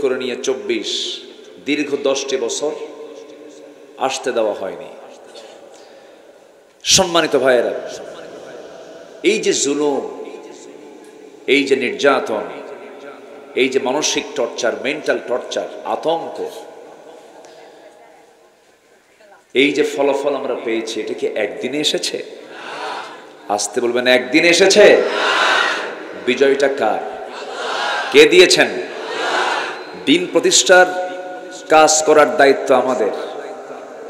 করে নিয়ে 24 দীর্ঘ 10টি বছর আসতে দেওয়া হয়নি। সম্মানিত ভাইয়েরা, এই যে জুলুম, এই যে নির্যাতন, এই যে মানসিক টর্চার, মেন্টাল টর্চার, আতঙ্ক, এই যে ফলাফল আমরা পেয়েছি, এটা কি একদিনে এসেছে? আসতে বলবেন, একদিনে এসেছে? বিজয়টা কার? কে দিয়েছেন? দিন প্রতিষ্ঠার কাজ করার দায়িত্ব আমাদের,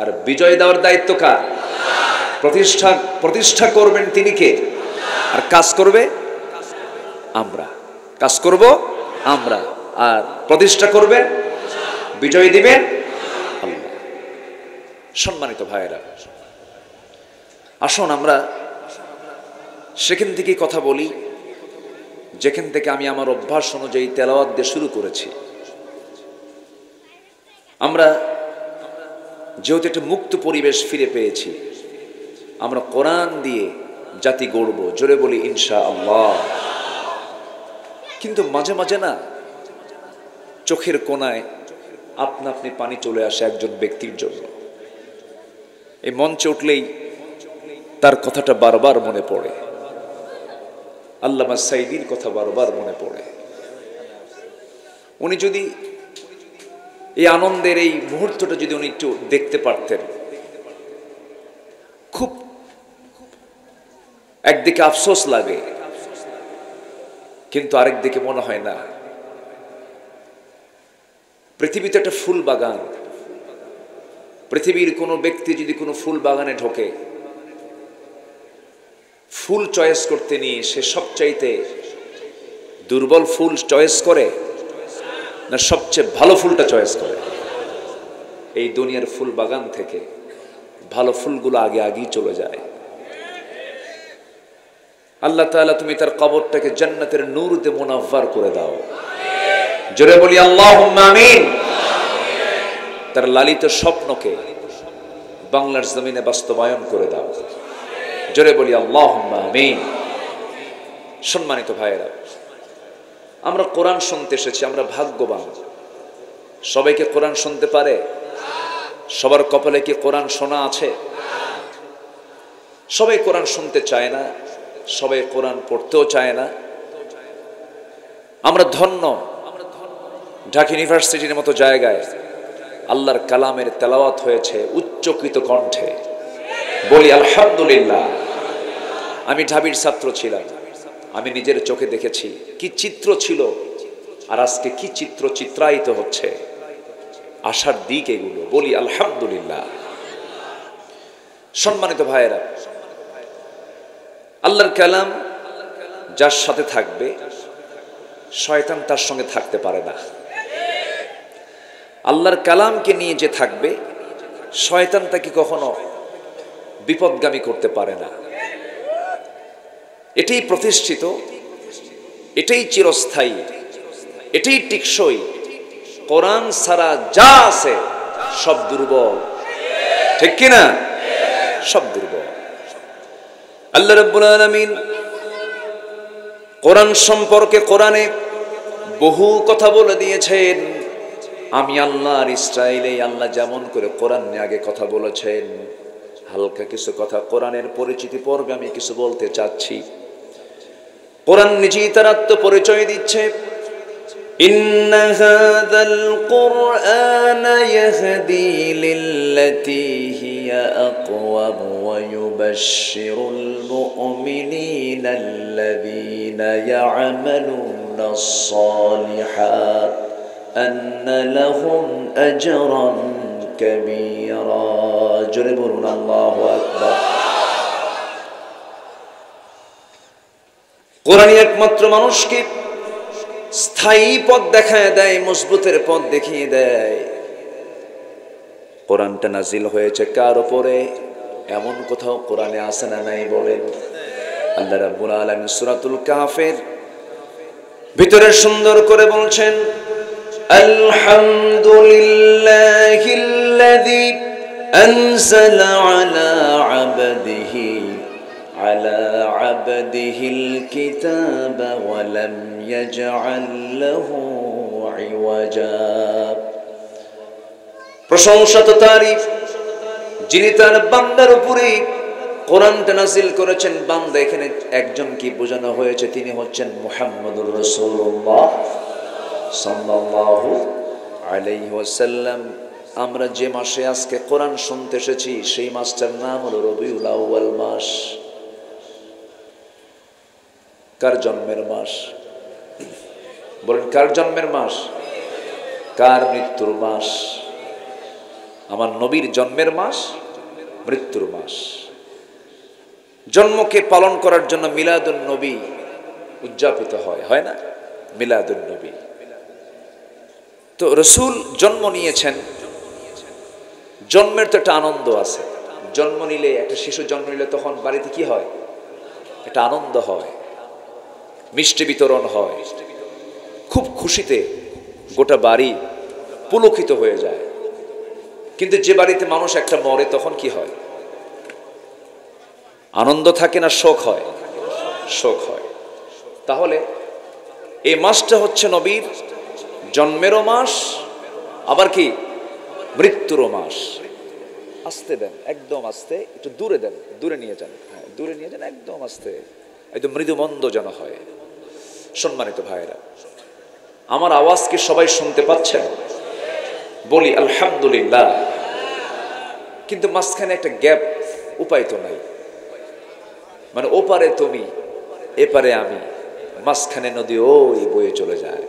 আর বিজয় দেওয়ার দায়িত্ব কার? প্রতিষ্ঠা করবেন তিনি কে, আর কাজ করবে আমরা। কাজ করব আমরা, আর প্রতিষ্ঠা করবেন, বিজয় দিবেন আল্লাহ। সম্মানিত ভাইয়েরা, আসুন আমরা সেখান থেকেই কথা বলি যেখান থেকে আমি আমার অভ্যাস অনুযায়ী তেলাওয়াত দিয়ে শুরু করেছি। আমরা যেহেতু একটা মুক্ত পরিবেশ ফিরে পেয়েছি, আমরা কোরআন দিয়ে জাতি গড়ব, জোরে বলি ইনশাআল্লাহ। কিন্তু মাঝে মাঝে না, চোখের কোণায় আপনা আপনি পানি চলে আসে একজন ব্যক্তির জন্য। এই মঞ্চে উঠলেই তার কথাটা বারবার মনে পড়ে, আল্লামা সাইদির কথা বারবার মনে পড়ে। উনি যদি এই আনন্দের এই মুহূর্তটা যদি উনি একটু দেখতে পারতেন, খুব একদিকে আফসোস লাগে, কিন্তু আরেক দিকে মনে হয় না, পৃথিবীতে একটা ফুল বাগান, পৃথিবীর কোনো ব্যক্তি যদি কোনো ফুল বাগানে ঢোকে, ফুল চয়েস করতে নিয়ে সে সবচাইতে দুর্বল ফুল চয়েস করে না সবচেয়ে ভালো ফুলটা চয়েস করে? এই দুনিয়ার ফুল বাগান থেকে ভালো ফুলগুলো আগে আগেই চলে যায়। আল্লাহ তাআলা তুমি তার কবরটাকে জান্নাতের নূর দিয়ে মুনাফফার করে দাও, জোরে বলি আল্লাহুম্মা আমিন। তার লালিত স্বপ্নকে বাংলার জমিনে বাস্তবায়ন করে দাও, জোরে বলি আল্লাহুম্মা আমিন। সম্মানিত ভাইয়েরা, আমরা কোরআন শুনতে এসেছি, আমরা ভাগ্যবান। সবাইকে কোরআন শুনতে পারে? সবার কপালে কি কোরআন শোনা আছে? সবাই কোরআন শুনতে চায় না, সবাই কোরআন পড়তেও চায় না। আমরা ধন্য, ঢাকা ইউনিভার্সিটির মতো জায়গায় আল্লাহর কালামের তেলাওয়াত হয়েছে উচ্চকিত কণ্ঠে, বলি আলহামদুলিল্লাহ। আমি ঢাবির ছাত্র ছিলাম, আমি নিজের চোখে দেখেছি কি চিত্র ছিল, আর আজকে কি চিত্র চিত্রায়িত হচ্ছে। আশার দিক এগুলো, বলি আলহামদুলিল্লাহ। সম্মানিত ভাইয়েরা, আল্লাহর কালাম যার সাথে থাকবে, শয়তান তার সঙ্গে থাকতে পারে না। আল্লাহর কালামকে নিয়ে যে থাকবে, শয়তান তাকে কখনো বিপদগামী করতে পারে না। এটাই প্রতিষ্ঠিত, এটাই চিরস্থায়ী, এটাই টিকসই। কোরআন ছাড়া যা আছে সব দুর্বল, ঠিক কিনা? সব দুর্বল। আল্লাহ রাব্বুল আলামিন কোরআন সম্পর্কে কোরআনে বহু কথা বলে দিয়েছেন। আমি আল্লাহর ইসরাইলে আল্লাহ যেমন করে কোরআন নিয়ে আগে কথা বলেছেন, হালকা কিছু কথা কোরআনের পরিচিতি পর্বে আমি কিছু বলতে চাচ্ছি। কোরআন নিজেই তার আত্মপরিচয় দিচ্ছে, ইন্না হাযাল কুরআনা ইয়াহদি লিল্লাতী হিয়া আকওয়াম ওয়া ইউবাশশিরুল মুমিনিনা আল্লাযীনা ইয়া'মালুনাস সালিহাত আন্না লাহুম আজরান কাবীরা। জোরে বলুন আল্লাহু আকবার। কোরআনই একমাত্র মানুষকে স্থায়ী পথ দেখায় দেয়, মজবুতের পথ দেখিয়ে দেয়। কোরআনটা নাজিল হয়েছে কার উপরে? এমন কোথাও কোরআনে আছে না নাই বলেন? আল্লাহ রাব্বুল আলামিন সূরাতুল কাহফের ভিতরে সুন্দর করে বলছেন, আলহামদুলিল্লাহিল্লাযী আনজালা আলা আবদিহিল কিতাবা ওয়া লাম ইয়াজআল লাহু ইওয়াজা। প্রশংসা তো তারই যিনি তার বান্দার উপরে কোরআনটা নাযিল করেছেন। বান্দা এখানে একজন কি বোঝানো হয়েছে, তিনি হচ্ছেন মুহাম্মদুর রাসূলুল্লাহ সাল্লাল্লাহু আলাইহি ওয়াসাল্লাম। আমরা যে মাসে আজকে কোরআন শুনতে এসেছি সেই মাসটার নাম হলো রবিউল আউয়াল মাস। কার জন্মের মাস? বলেন, কার জন্মের মাস? কার মৃত্যুর মাস? আমার নবীর জন্মের মাস, মৃত্যুর মাস। জন্মকে পালন করার জন্য মিলাদুন নবী উদযাপিত হয়, হয় না? মিলাদুন নবী। তো রসুল জন্ম নিয়েছেন, জন্মের তো একটা আনন্দ আছে। জন্ম নিলে, একটা শিশু জন্ম নিলে তখন বাড়িতে কি হয়? একটা আনন্দ হয়, মিষ্টি বিতরণ হয়, খুব খুশিতে গোটা বাড়ি পুলকিত হয়ে যায়। কিন্তু যে বাড়িতে মানুষ একটা মরে তখন কি হয়? আনন্দ থাকে না শোক হয়? শোক হয়। তাহলে এই মাসটা হচ্ছে নবীর জন্মেরও মাস, আবার কি মৃত্যুরও মাস। আস্তে দেন, একদম আস্তে, একটু দূরে দেন, দূরে নিয়ে যান। হ্যাঁ, দূরে নিয়ে যান, একদম আস্তে, একদম মৃদু মন্দ যেন হয়। সম্মানিত ভাইরা, আমার আওয়াজ কি সবাই শুনতে পাচ্ছেন? বলি আলহামদুলিল্লাহ। কিন্তু মাঝখানে একটা গ্যাপ, উপায় তো নাই। মানে ওপারে তুমি, এপারে আমি, মাঝখানে নদী ওই বয়ে চলে যায়।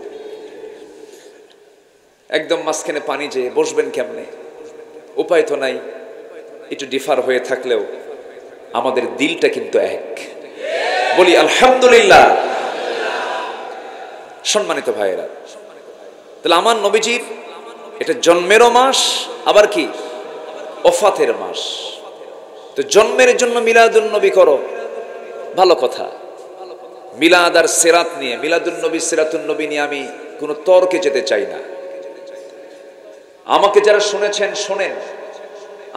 একদম মাঝখানে পানি, যে বসবেন কেমনে? উপায় তো নাই। একটু ডিফার হয়ে থাকলেও আমাদের দিলটা কিন্তু এক। বলি আলহামদুলিল্লাহ। সম্মানিত ভাইয়েরা, তাহলে আমার নবীজির এটা জন্মেরও মাস, আবার কি ওফাতের মাস। তো জন্মের জন্য মিলাদুন নবী করো, ভালো কথা। মিলাদ আর সিরাত নিয়ে, মিলাদুন নবী সিরাতুন নবী নিয়ে আমি কোনো তর্কে যেতে চাই না। আমাকে যারা শুনেছেন শোনেন,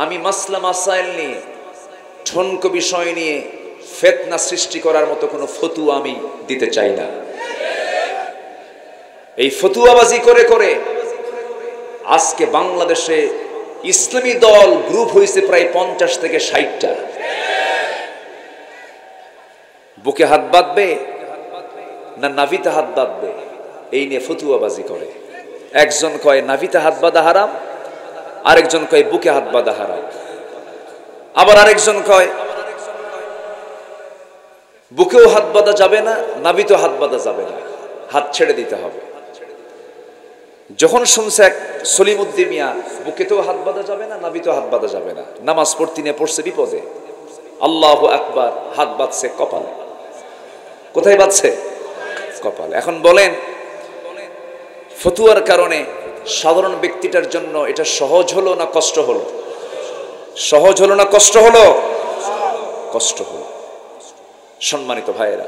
আমি মাসলা মাসাইল নিয়ে, ঠনক বিষয় নিয়ে ফিতনা সৃষ্টি করার মতো কোনো ফতুয়া আমি দিতে চাই না। এই ফতুয়াবাজি করে করে আজকে বাংলাদেশে ইসলামী দল গ্রুপ হয়েছে প্রায় 50 থেকে 60টা। বুকে হাত বাঁধবে না নাভিতে হাত বাঁধবে, এই নিয়ে ফতুয়াবাজি করে। একজন কয় নাভিতে হাত বাঁধা হারাম, আরেকজন কয় বুকে হাত বাঁধা হারাম, আবার আরেকজন কয় বুকেও হাত বাঁধা যাবে না, নাভিতেও হাত বাঁধা যাবে না, হাত ছেড়ে দিতে হবে। যখন শুনছে এক সলিমউদ্দিন মিয়া বুকেতেও হাত বাঁধা যাবে না, নাভিতেও হাত বাঁধা যাবে না, নামাজ পড়তে নিয়ে পড়ছে বিপদে, আল্লাহু আকবার, হাত বাঁধছে কপালে। কোথায় বাঁধছে? কপালে। এখন বলেন, ফতুয়ার কারণে সাধারণ ব্যক্তিটার জন্য এটা সহজ হলো না কষ্ট হলো? সহজ হলো না কষ্ট হলো? কষ্ট হলো। সম্মানিত ভাইয়েরা,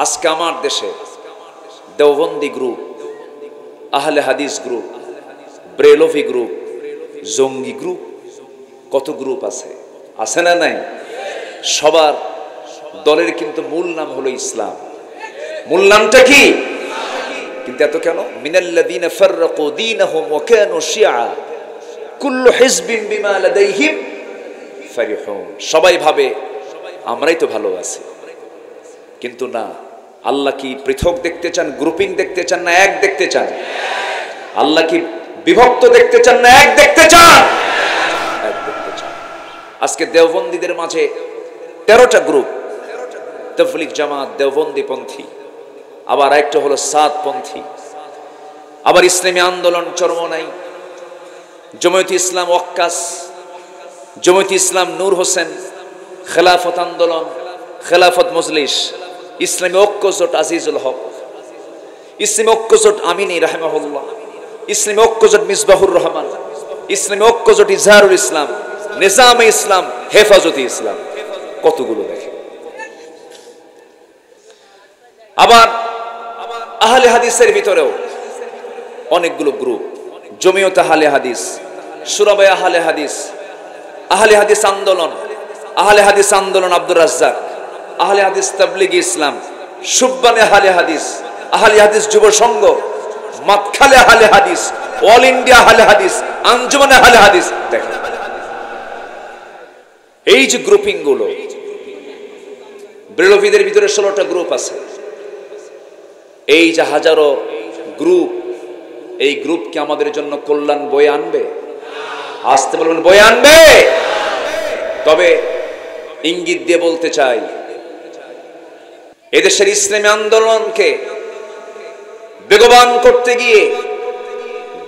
আজকে আমার দেশে দেওবন্দি গ্রুপ, আহলে হাদিস গ্রুপ, ব্রেলভি গ্রুপ, জঙ্গি গ্রুপ, কত গ্রুপ আছে, আছে না নাই? সবার দলের কিন্তু মূল নাম হলো ইসলাম। মূল নামটা কি? কিন্তু এত কেন? মিনাল্লাযীনা ফাররাকু দীনাহুম ওয়া কানু শিয়া কুল্লু হিজবিন বিমা লাদাইহিম ফারিহুন। সবাই ভাবে আমরাই তো ভালো আছি, কিন্তু না। আল্লাহ কি পৃথক দেখতে চান, গ্রুপিং দেখতে চান, না এক দেখতে চান? আল্লাহ কি বিভক্ত দেখতে চান, না এক দেখতে চান? এক দেখতে চান। আজকে দেওবন্দীদের মাঝে 13টা গ্রুপ, তাবলীগ জামাত, দেওবন্দি পন্থী, আবার একটা হলো সাতপন্থী, আবার ইসলামী আন্দোলন চরমনাই, জমিয়ত ইসলাম ওয়াক্কাস, জমিয়ত ইসলাম নূর হোসেন, খেলাফত আন্দোলন, খেলাফত মজলিস, ইসলামী ঐক্যজোট আজিজুল হক, ইসলামী ঐক্যজোট আমিনী রাহিমাহুল্লাহ, ইসলামী ঐক্যজোট মিসবাহুর রহমান, ইসলামী ঐক্যজোট ইজহারুল ইসলাম, নিজামে ইসলাম, হেফাজতে ইসলাম, কতগুলো দেখে। আবার আহলে হাদিসের ভিতরেও অনেকগুলো গ্রুপ, জমিয়ত আহলে হাদিস, সুরাবায়ে আহলে হাদিস, আহলে হাদিস আন্দোলন, আহলে হাদিস আন্দোলন আব্দুর রাজ্জাক, আহলে হাদিস তাবলীগি ইসলাম, সুব্বানে আহলে হাদিস, আহলে হাদিস যুব সংঘ, মাতখালে আহলে হাদিস, অল ইন্ডিয়া আহলে হাদিস, আঞ্জুমানে আহলে হাদিস। দেখেন এই যে গ্রুপিং গুলো, বেরলভীদের ভিতরে 16টা গ্রুপ আছে। এই যে হাজারো গ্রুপ, এই গ্রুপ কি আমাদের জন্য কল্যাণ বয়ে আনবে? আসতে বলবেন বয়ে আনবে। তবে ইঙ্গিত দিয়ে বলতে চাই, এদেশের ইসলামী আন্দোলনকে বেগবান করতে গিয়ে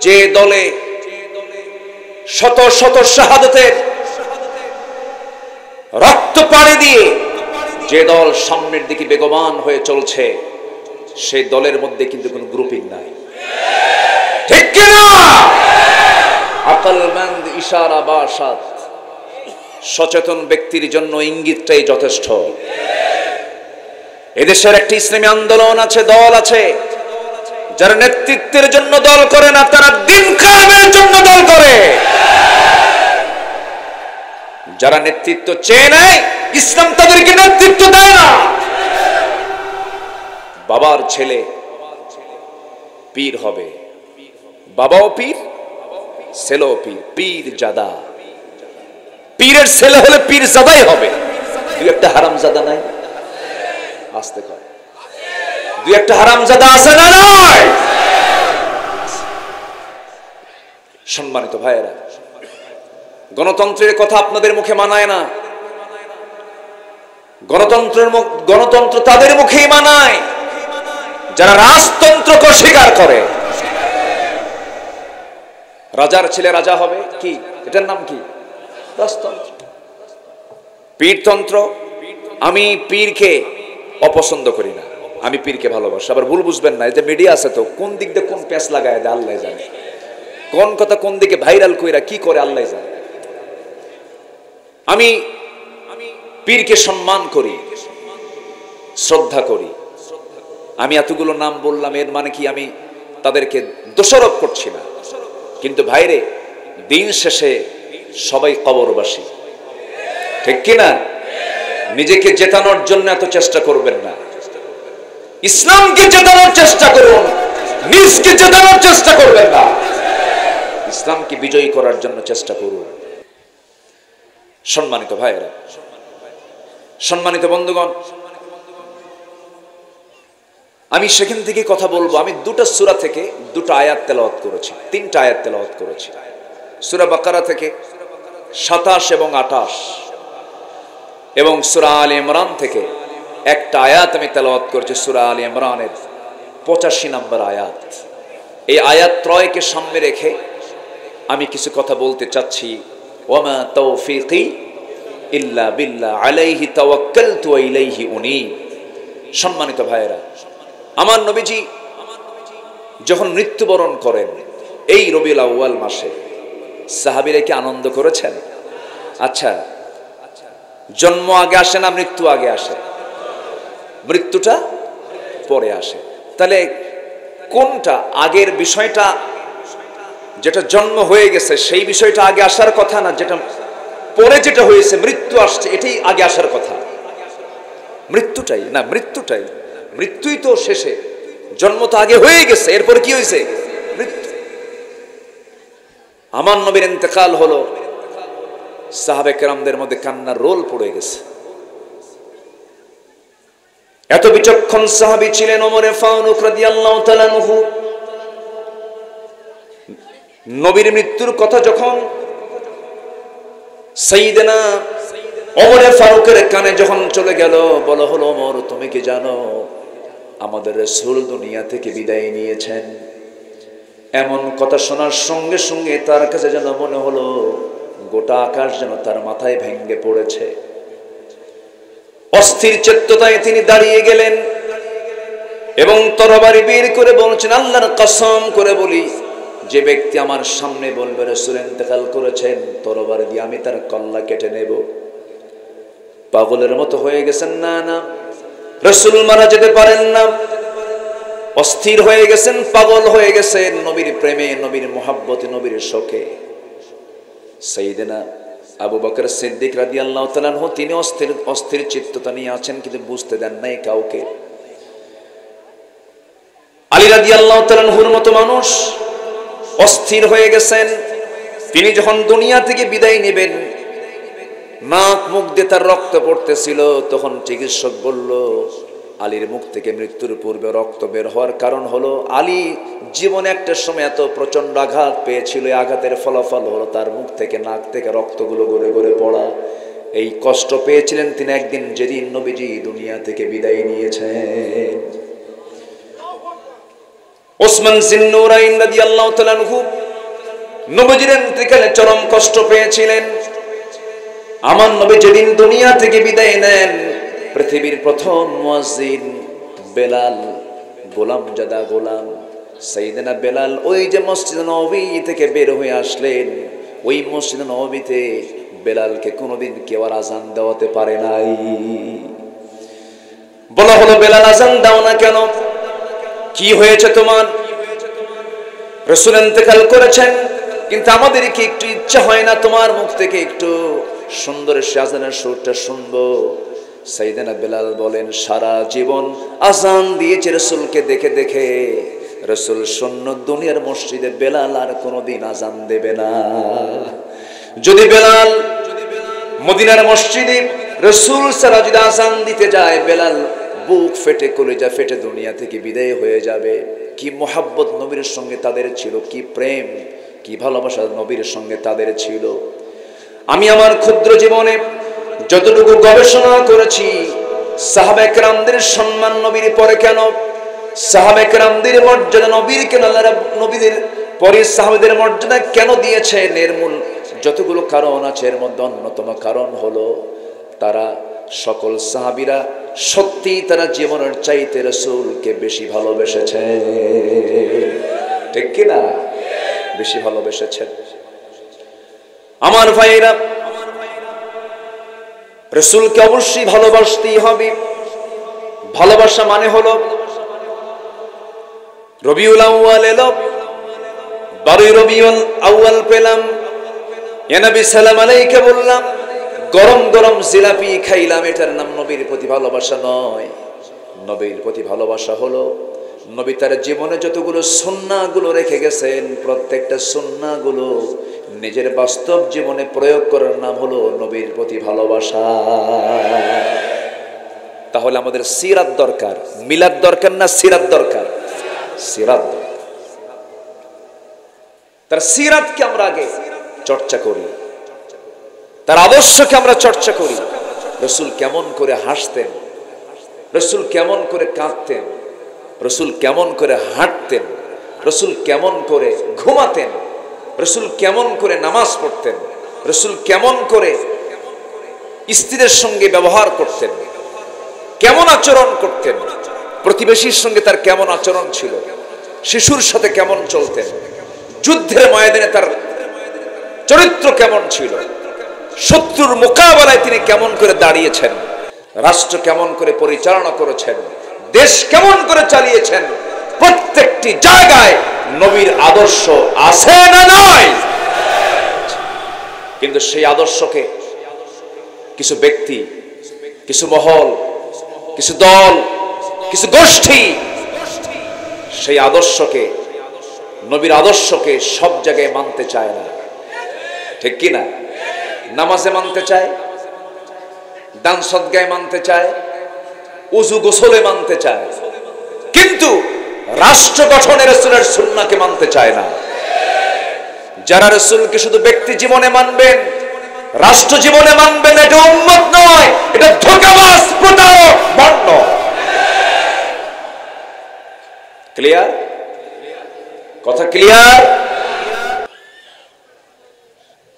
যে দলে শত শত শাহাদাতের রক্ত পাড়ি দিয়ে যে দল সামনের দিকে বেগবান হয়ে চলছে, সেই দলের মধ্যে কিন্তু কোনো গ্রুপিং নাই, ঠিক কিনা? আকলমন্দ ইশারা বাসাত, সচেতন ব্যক্তির জন্য ইঙ্গিতটাই যথেষ্ট। এদেশের একটি ইসলামী আন্দোলন আছে, দল আছে, যারা নেতৃত্বের জন্য দল করে না, তারা দিন কায়েমের জন্য দল করে। যারা নেতৃত্ব চেয়ে নেয়, ইসলাম তাদেরকে নেতৃত্ব দেয় না। বাবার ছেলে পীর হবে, বাবাও পীর, ছেলেও পীর, পীর জাদা। পীরের ছেলে হলে পীর জাদাই হবে। দুই একটা হারামজাদা নাই? আসতে কয়, দুই একটা হারামজাদা আছে না নয়? সম্মানিত ভাইয়েরা, গণতন্ত্রের কথা আপনাদের মুখে মানায় না। গণতন্ত্র তাদের মুখেই মানায় যারা রাজতন্ত্রকে অস্বীকার করে। রাজার ছেলে রাজা হবে, কি এটার নাম কি? রাজতন্ত্র। পীরতন্ত্র, আমি পীরকে অপছন্দ করি না, আমি পীরকে ভালোবাসি। আবার ভুল বুঝবেন না, এই যে মিডিয়া আছে তো, কোন দিক দিয়ে কোন প্যাঁচ লাগায় দেয় আল্লাহ জানে, কোন কথা কোন দিকে ভাইরাল কইরা কি করে আল্লাহ জানে। আমি পীরকে সম্মান করি, শ্রদ্ধা করি। আমি এতগুলো নাম বললাম, এর মানে কি আমি তাদেরকে দোষারোপ করছি না, কিন্তু ভাইরে দিন শেষে সবাই কবরবাসী, ঠিক কিনা? নিজেকে জেতানোর জন্য এত চেষ্টা করবেন না, ইসলামকে জেতানোর চেষ্টা করুন, নিজকে জেতানোর চেষ্টা করবেন না, ইসলামকে বিজয়ী করার জন্য চেষ্টা করুন। সম্মানিত ভাইয়েরা, সম্মানিত বন্ধুগণ, আমি সেখান থেকে কথা বলবো। আমি দুটো সূরা থেকে দুটো আয়াত তেলাওয়াত করেছি, তিনটা আয়াত তেলাওয়াত করেছি। সূরা বাকারা থেকে 27 এবং 28, এবং সূরা আলে ইমরান থেকে একটা আয়াত আমি তেলাওয়াত করেছি, সূরা আলে ইমরানের 85 নম্বর আয়াত। এই আয়াত ত্রয়কে সামনে রেখে আমি কিছু কথা বলতে চাচ্ছি। ওয়ামা তাওফীকি ইল্লা বিল্লাহ আলাইহি তাওয়াক্কালতু ওয়া ইলাইহি উনীব। সম্মানিত ভাইয়েরা, আমার নবীজি যখন মৃত্যুবরণ করেন এই রবিউল আউয়াল মাসে, সাহাবীরা কি আনন্দ করেছেন? আচ্ছা, জন্ম আগে আসে না মৃত্যু আগে আসে? মৃত্যুটা পরে আসে। তাহলে কোনটা আগের বিষয়টা? যেটা জন্ম হয়ে গেছে সেই বিষয়টা আগে আসার কথা না, যেটা পরে যেটা হয়েছে মৃত্যু আসছে এটাই আগে আসার কথা? মৃত্যুটাই না, মৃত্যুটাই, মৃত্যুই তো শেষে, জন্ম তো আগে হয়ে গেছে, এরপরে কি হয়েছে? মৃত্যু। আমার নবীর ইন্তেকাল হলো, সাহাবে কেরামদের মধ্যে কান্নার রোল পড়ে গেছে। এত বিচক্ষণ সাহাবী ছিলেন ওমরে ফারুক রাদিয়াল্লাহু তাআলা আনহু। নবীর মৃত্যুর কথা যখন সাইয়েদনা ওমরে ফারুকের কানে যখন চলে গেল, বলা হলো, ওমর তুমি কি জানো আমাদের রাসূল দুনিয়া থেকে বিদায় নিয়েছেন? এমন কথা শোনার সঙ্গে সঙ্গে তার কাছে যেন মনে হলো গোটা আকাশ যেন তার মাথায় ভেঙে পড়েছে। অস্থির চেত্ততায় তিনি দাঁড়িয়ে গেলেন এবং তরবারি বের করে বলছেন, আল্লাহর কসম করে বলি, যে ব্যক্তি আমার সামনে বলবে রাসূল ইন্তেকাল করেছেন, তরবারি দিয়ে আমি তার কল্লা কেটে নেব। পাগলের মতো হয়ে গেছেন, না না, রাসূল মারা যেতে পারেন না। অস্থির হয়ে গেছেন, পাগল হয়ে গেছেন নবীর প্রেমে, নবীর মুহাব্বতে, নবীর শোকে। সাইয়েদনা আবু বকর সিদ্দিক রাদিয়াল্লাহু তাআলা আনহু তিনি অস্থির চিত্ততা নিয়ে আছেন, কিন্তু বুঝতে দেন নাই কাউকে। আলী রাদিয়াল্লাহু তাআলা আনহুর মতো মানুষ অস্থির হয়ে গেছেন। তিনি যখন দুনিয়া থেকে বিদায় নেবেন, নাক মুখ দিয়ে তার রক্ত পড়তেছিল, তখন চিকিৎসক বলল আলীর মুখ থেকে মৃত্যুর পূর্বে রক্ত বের হওয়ার কারণ হলো আলী জীবনে একটা সময় এত প্রচন্ড আঘাত পেয়েছিল, এই আঘাতের ফলাফল হলো তার মুখ থেকে নাক থেকে রক্তগুলো গড়ে গড়ে পড়া। এই কষ্ট পেয়েছিলেন তিনি একদিন যেদিন নবীজি দুনিয়া থেকে বিদায় নিয়েছেন। ওসমান জিন্নুরাইন রাদিয়াল্লাহু তাআলা আনহু নবীজির ইন্তেকালে চরম কষ্ট পেয়েছিলেন। আমার নবী যেদিন দুনিয়া থেকে বিদায় নেন, পৃথিবীর প্রথম মুয়াজ্জিন বেলাল, গোলামজাদা গোলাম সাইয়েদনা বেলাল, ওই যে মসজিদ নববী থেকে বের হয়ে আসলেন, ওই মসজিদ নববীতে বেলালকে কোনোদিন কেউ আর আজান দেওয়াতে পারে নাই। বলা হলো বেলাল আজান দাও না কেন, কি হয়েছে তোমার? রাসূল ইন্তেকাল করেছেন, কিন্তু আমাদের কি একটু ইচ্ছা হয় না তোমার মুখ থেকে একটু সুন্দর আজানের সুরটা শুনবো? সাইয়েদনা বেলাল বলেন, সারা জীবন আজান দিয়েছে রাসূলকে দেখে দেখে, রাসূল শূন্য দুনিয়ার মসজিদে বেলাল আর কোনোদিন আজান দেবে না। যদি বেলাল মদিনার মসজিদে রাসূল সারা যদি আজান দিতে যায়, বেলাল বুক ফেটে কলিজা ফেটে দুনিয়া থেকে বিদায় হয়ে যাবে। কি মোহাব্বত নবীর সঙ্গে তাদের ছিল, কি প্রেম, কি ভালোবাসা নবীর সঙ্গে তাদের ছিল। আমি আমার ক্ষুদ্র জীবনে যতটুকু গবেষণা করেছি, সাহাবায়ে কেরামদের সম্মান নবীর পরে কেন, সাহাবায়ে কেরামদের মর্যাদা নবীর কেন, নবীদের পরে সাহাবাদের মর্যাদা কেন দিয়েছেন, এর মূল যতগুলো কারণ আছে এর মধ্যে অন্যতম কারণ হলো তারা সকল সাহাবীরা সত্যি তারা জীবনের চাইতে রাসূলকে বেশি ভালোবেসেছে। ঠিক কি না? বেশি ভালোবেসেছেন। আমার ভাইয়েরা, রাসূলকে অবশ্যই ভালোবাসতেই হবে। ভালোবাসা মানে হলো রবিউল আউয়াল এলো, 12 রবিউল আউয়াল পেলাম, ইয়া নবী সালাম আলাইকা বললাম, গরম গরম জিলাপি খাইলাম, এটার নাম নবীর প্রতি ভালোবাসা নয়। নবীর প্রতি ভালোবাসা হলো নবী তার জীবনে যতগুলো সুন্নাহগুলো রেখে গেছেন, প্রত্যেকটা সুন্নাহগুলো নিজের বাস্তব জীবনে প্রয়োগ করার নাম হলো নবীর প্রতি ভালোবাসা। তাহলে আমাদের সিরাত দরকার, মিলাদ দরকার না সিরাত দরকার? সিরাত দরকার। তার সিরাতকে আমরা আগে চর্চা করি, তার আদর্শকে আমরা চর্চা করি। রাসূল কেমন করে হাসতেন, রাসূল কেমন করে কাঁদতেন, রাসূল কেমন করে হাঁটতেন, রাসূল কেমন করে ঘুমাতেন, রাসূল কেমন করে নামাজ পড়তেন, রাসূল কেমন করে স্ত্রীদের সঙ্গে ব্যবহার করতেন, কেমন আচরণ করতেন, প্রতিবেশীর সঙ্গে তার কেমন আচরণ ছিল, শিশুর সাথে কেমন চলতেন, যুদ্ধের ময়দানে তার চরিত্র কেমন ছিল, শত্রুর মোকাবেলায় তিনি কেমন করে দাঁড়িয়েছেন, রাষ্ট্র কেমন করে পরিচালনা করেছেন, দেশ কেমন করে চালিয়েছেন, প্রত্যেকটি জায়গায় নবীর আদর্শ আছে না নয়? কিন্তু সেই আদর্শকে কিছু ব্যক্তি, কিছু মহল, কিছু দল, কিছু গোষ্ঠী সেই আদর্শকে, নবীর আদর্শকে সব জায়গায় মানতে চায় না। ঠিক কি না? নামাজে মানতে চায়, দান সদকায় মানতে চায়, উযু গোসলে মানতে চায়, কিন্তু রাষ্ট্র গঠনে রাসূলের সুন্নাহকে মানতে চায় না। যারা রাসূলকে শুধু ব্যক্তি জীবনে মানবেন, রাষ্ট্র জীবনে মানবেন, এটা উম্মত নয়, এটা ধোঁকাবাজ, প্রতারক, ভণ্ড। ক্লিয়ার? কথা ক্লিয়ার?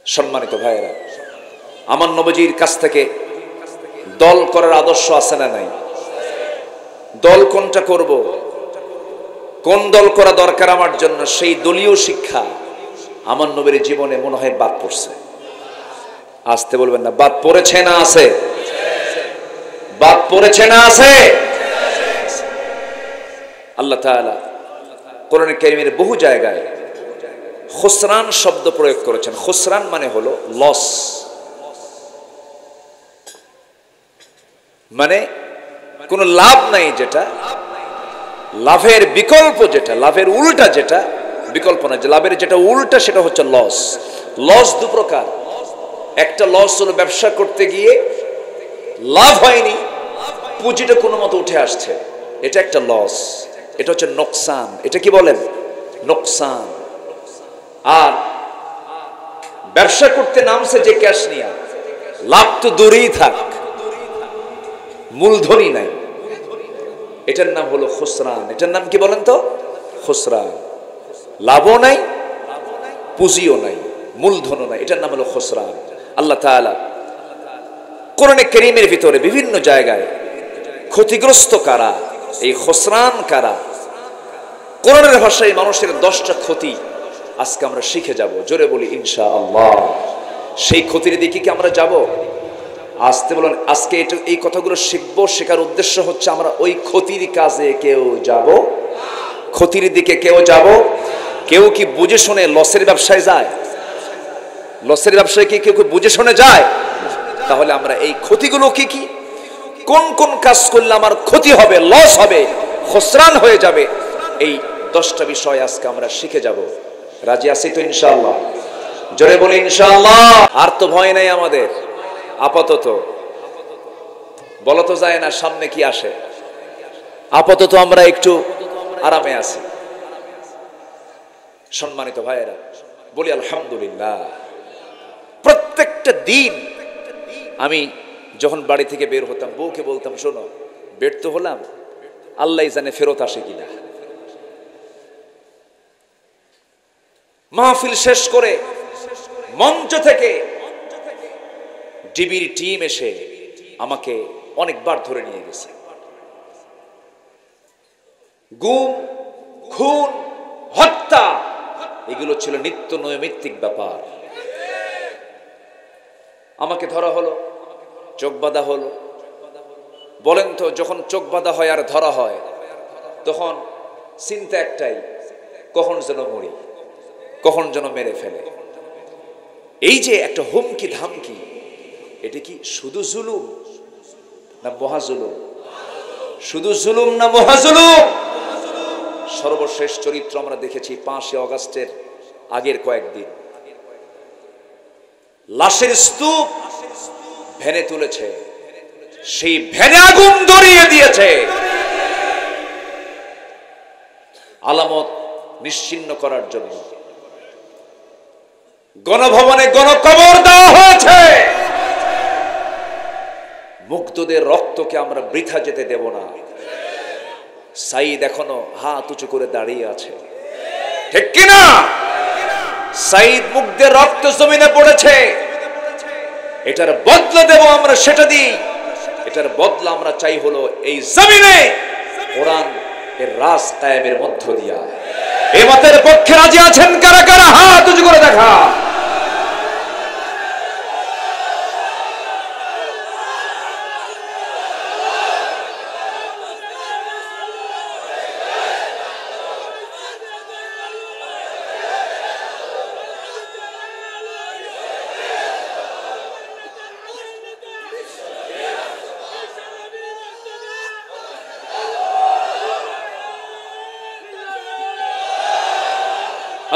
সম্মানিত ভাইয়েরা, আমার নবীজির কাছ থেকে দল করার আদর্শ আছে না নাই? দল কোনটা করব, কোন দল করা দরকার আমার জন্য, সেই দলীয় শিক্ষা আমার নবীর জীবনে মনে হয় বাদ পড়ছে। আসতে বলবেন না, বাদ পড়েছে না আছে? বাদ পড়েছে না আছে? আল্লাহ তাআলা কোরআন কারীমের বহু জায়গায় খুসরান শব্দ প্রয়োগ করেছেন। খুসরান মানে হলো লস, মানে কোনো লাভ নাই, যেটা লাভের বিকল্প যেটা, লাভের উল্টা যেটা, বিকল্প না, যে লাভের যেটা উল্টা সেটা হচ্ছে লস। লস দু প্রকার। একটা লস হলো ব্যবসা করতে গিয়ে লাভ হয়নি, পুঁজিটা কোনো মতো উঠে আসছে, এটা একটা লস, এটা হচ্ছে নোকসান। এটা কি বলেন? নোকসান। আর ব্যবসা করতে নামছে যে ক্যাশ নিয়ে, লাভ তো দূরেই থাক, মূলধনই নাই, এটার নাম হলো খুসরান। এটার নাম কি বলেন তো? খুসরান। লাভও নাই, পুঁজিও নাই, মূলধনও নাই, এটার নাম হলো খুসরান। আল্লাহ তাআলা কোরআনে কারীমের ভিতরে বিভিন্ন জায়গায় ক্ষতিগ্রস্ত কারা, এই খুসরান কারা, কোরআনের ভাষায় মানুষের 10টা ক্ষতি আজকে আমরা শিখে যাব। জোরে বলি ইনশাআল্লাহ। সেই ক্ষতির দিকে কি আমরা যাব? আসতে বলেন। আজকে এই কথাগুলো শিখবো, শেখার উদ্দেশ্য হচ্ছে আমরা ওই ক্ষতির কাজে কেউ যাব, ক্ষতির দিকে কেউ যাব। কেউ কি বুঝে শুনে লসের ব্যবসায় যায়? লসের ব্যবসায় কি কেউ বুঝে শুনে যায়? তাহলে আমরা এই ক্ষতিগুলো কি কি, কোন কোন কাজ করলে আমার ক্ষতি হবে, লস হবে, খুসরান হয়ে যাবে, এই 10টা বিষয় আজকে আমরা শিখে যাব। রাজি আছি তো ইনশাআল্লাহ? জোরে বলি ইনশাআল্লাহ। আর তো ভয় নাই আমাদের আপাতত, বলা তো যায় না সামনে কি আসে। আপাতত আমরা একটু আরামে আছি। সম্মানিত ভাইয়েরা, বলি আলহামদুলিল্লাহ। প্রত্যেকটা দিন আমি যখন বাড়ি থেকে বের হতাম, বউকে বলতাম, শোনো, বের তো হলাম, আল্লাহ জানে ফেরত আসে কিনা। মাহফিল শেষ করে মঞ্চ থেকে ডিবির টিম এসে আমাকে অনেকবার ধরে নিয়ে গেছে। গুম, খুন, হত্যা এগুলো ছিল নিত্য নৈমিত্তিক ব্যাপার। আমাকে ধরা হলো, চোখ বাঁধা হলো। বলেন তো, যখন চোখ বাঁধা হয় আর ধরা হয়, তখন চিন্তা একটাই, কখন যেন মরি, কখন যেন মেরে ফেলে। এই যে একটা হুমকি ধামকি, এটা কি শুধু জুলুম না মহাজুলুম? শুধু জুলুম না মহাজুলুম? সর্বশেষ চরিত্র আমরা দেখেছি 5ই আগস্টের আগের কয়েকদিন। লাশের স্তূপ ভ্যানে তুলেছে, সেই ভ্যানে আগুন ধরিয়ে দিয়েছে, আলামত নিশ্চিহ্ন করার জন্য। গণভবনে গণকবর দেওয়া হয়েছে। মুগ্ধদের রক্তকে আমরা বৃথা যেতে দেব না। সাইদ এখনো হাত উঁচু করে দাঁড়িয়ে আছে, ঠিক কিনা? সাইদ মুগ্ধের রক্ত জমিনে পড়েছে, এটার বদলা দেব আমরা, সেটা দিই। এটার বদলা আমরা চাই হলো এই জমিনে কোরআন এর রাজ কায়েমের মধ্য দিয়া। এই মতের পক্ষে রাজি আছেন কারা কারা? হাত উঁচু করে দেখা।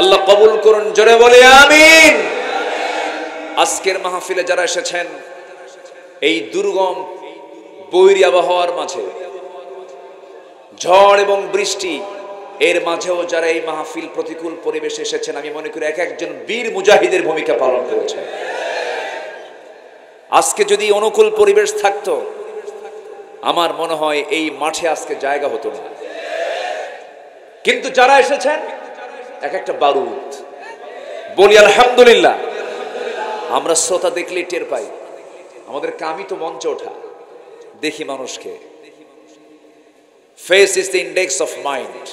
আল্লাহ কবুল করুন, জোরে বলে আমিন। আজকের মাহফিলে যারা এসেছেন, এই দুর্গম বৈরী আবহাওয়ার মাঝে, ঝড় এবং বৃষ্টি এর মাঝেও যারা এই মাহফিল প্রতিকূল পরিবেশে এসেছেন, আমি মনে করি এক একজন বীর মুজাহিদের ভূমিকা পালন করেছে। আজকে যদি অনুকূল পরিবেশ থাকতো, আমার মনে হয় এই মাঠে আজকে জায়গা হতো না। কিন্তু যারা এসেছেন এক একটা বারুদ। বলি আলহামদুলিল্লাহ। আমরা শ্রোতা দেখলে টের পাই, আমাদের কামই তো মঞ্চে ওঠা, দেখি মানুষকে। Face is the index of mind.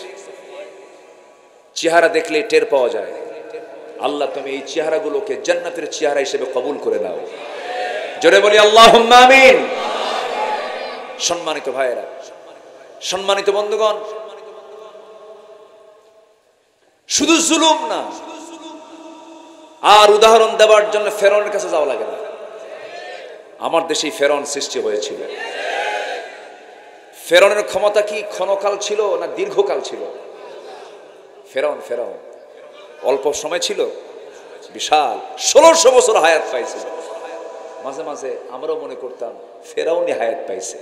চেহারা দেখলে টের পাওয়া যায়। আল্লাহ তুমি এই চেহারাগুলোকে জান্নাতের চেহারা হিসেবে কবুল করে নাও। জোরে বলি আল্লাহুম্মা আমিন। সম্মানিত ভাইয়েরা, সম্মানিত বন্ধুগণ, শুধু জুলুম না, আর উদাহরণ দেওয়ার জন্য ফেরাউনের কাছে যাওয়া লাগে না। আমার দেশেই ফেরাউন সৃষ্টি হয়েছিল। ফেরাউনের ক্ষমতা কি ক্ষণকাল ছিল না দীর্ঘকাল ছিল? ফেরাউন অল্প সময় ছিল, বিশাল 1600 বছর হায়াত পাইছে। মাঝে মাঝে আমরাও মনে করতাম ফেরাউনই হায়াত পাইছে।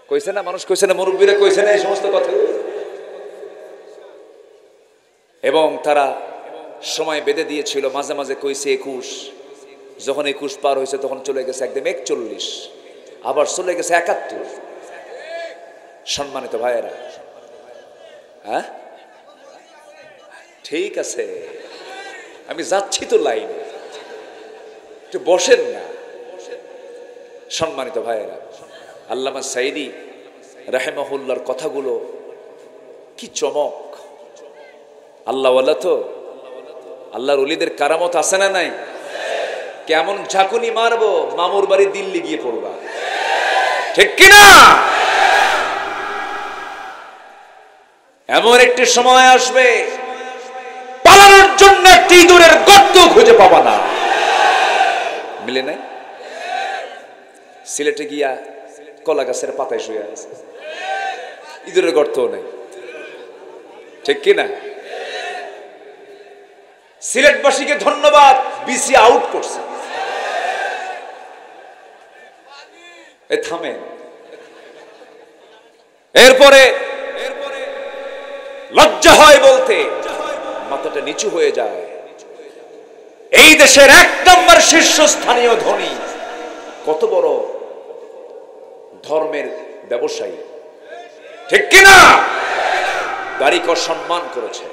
কইছে না মানুষ, কইছে না মুরব্বীরা, কইছে না এই সমস্ত কথা। এবং তারা সময় বেঁধে দিয়েছিল, মাঝে মাঝে কইছে 21, যখন 21 পার হয়েছে তখন চলে গেছে একদম 41, আবার চলে গেছে 71। সম্মানিত ভাইয়েরা, হ্যাঁ ঠিক আছে, আমি যাচ্ছি তো লাইনে, একটু বসেন না। সম্মানিত ভাইয়েরা, আল্লামা সাইদি রাহিমাহুল্লাহর কথাগুলো কি চমক! আল্লাহওয়ালা তো, আল্লাহর ওলিদের কারামত আছে না নাই? কেমন ঝাঁকুনি মারবো, মামুর বাড়ি দিল্লি গিয়ে পড়বা, ঠিক কিনা? এমন একটি সময় আসবে পালানোর জন্য একটি ইঁদুরের গর্ত খুঁজে পাবা না। মিলে নাই? সিলেটে গিয়া কলা গাছের পাতায় শুয়ে আছে, ইঁদুরের গর্তও নাই, ঠিক কিনা? সিলেটবাসীকে ধন্যবাদ, বিসি আউট করছে। থামেন। এরপরে লজ্জা হয় বলতে, মাথাটা নিচু হয়ে যায়। এই দেশের 1 নম্বর শীর্ষস্থানীয় ধনী, কত বড় ধর্মের ব্যবসায়ী, ঠিক কিনা? দাড়িকে সম্মান করেছে,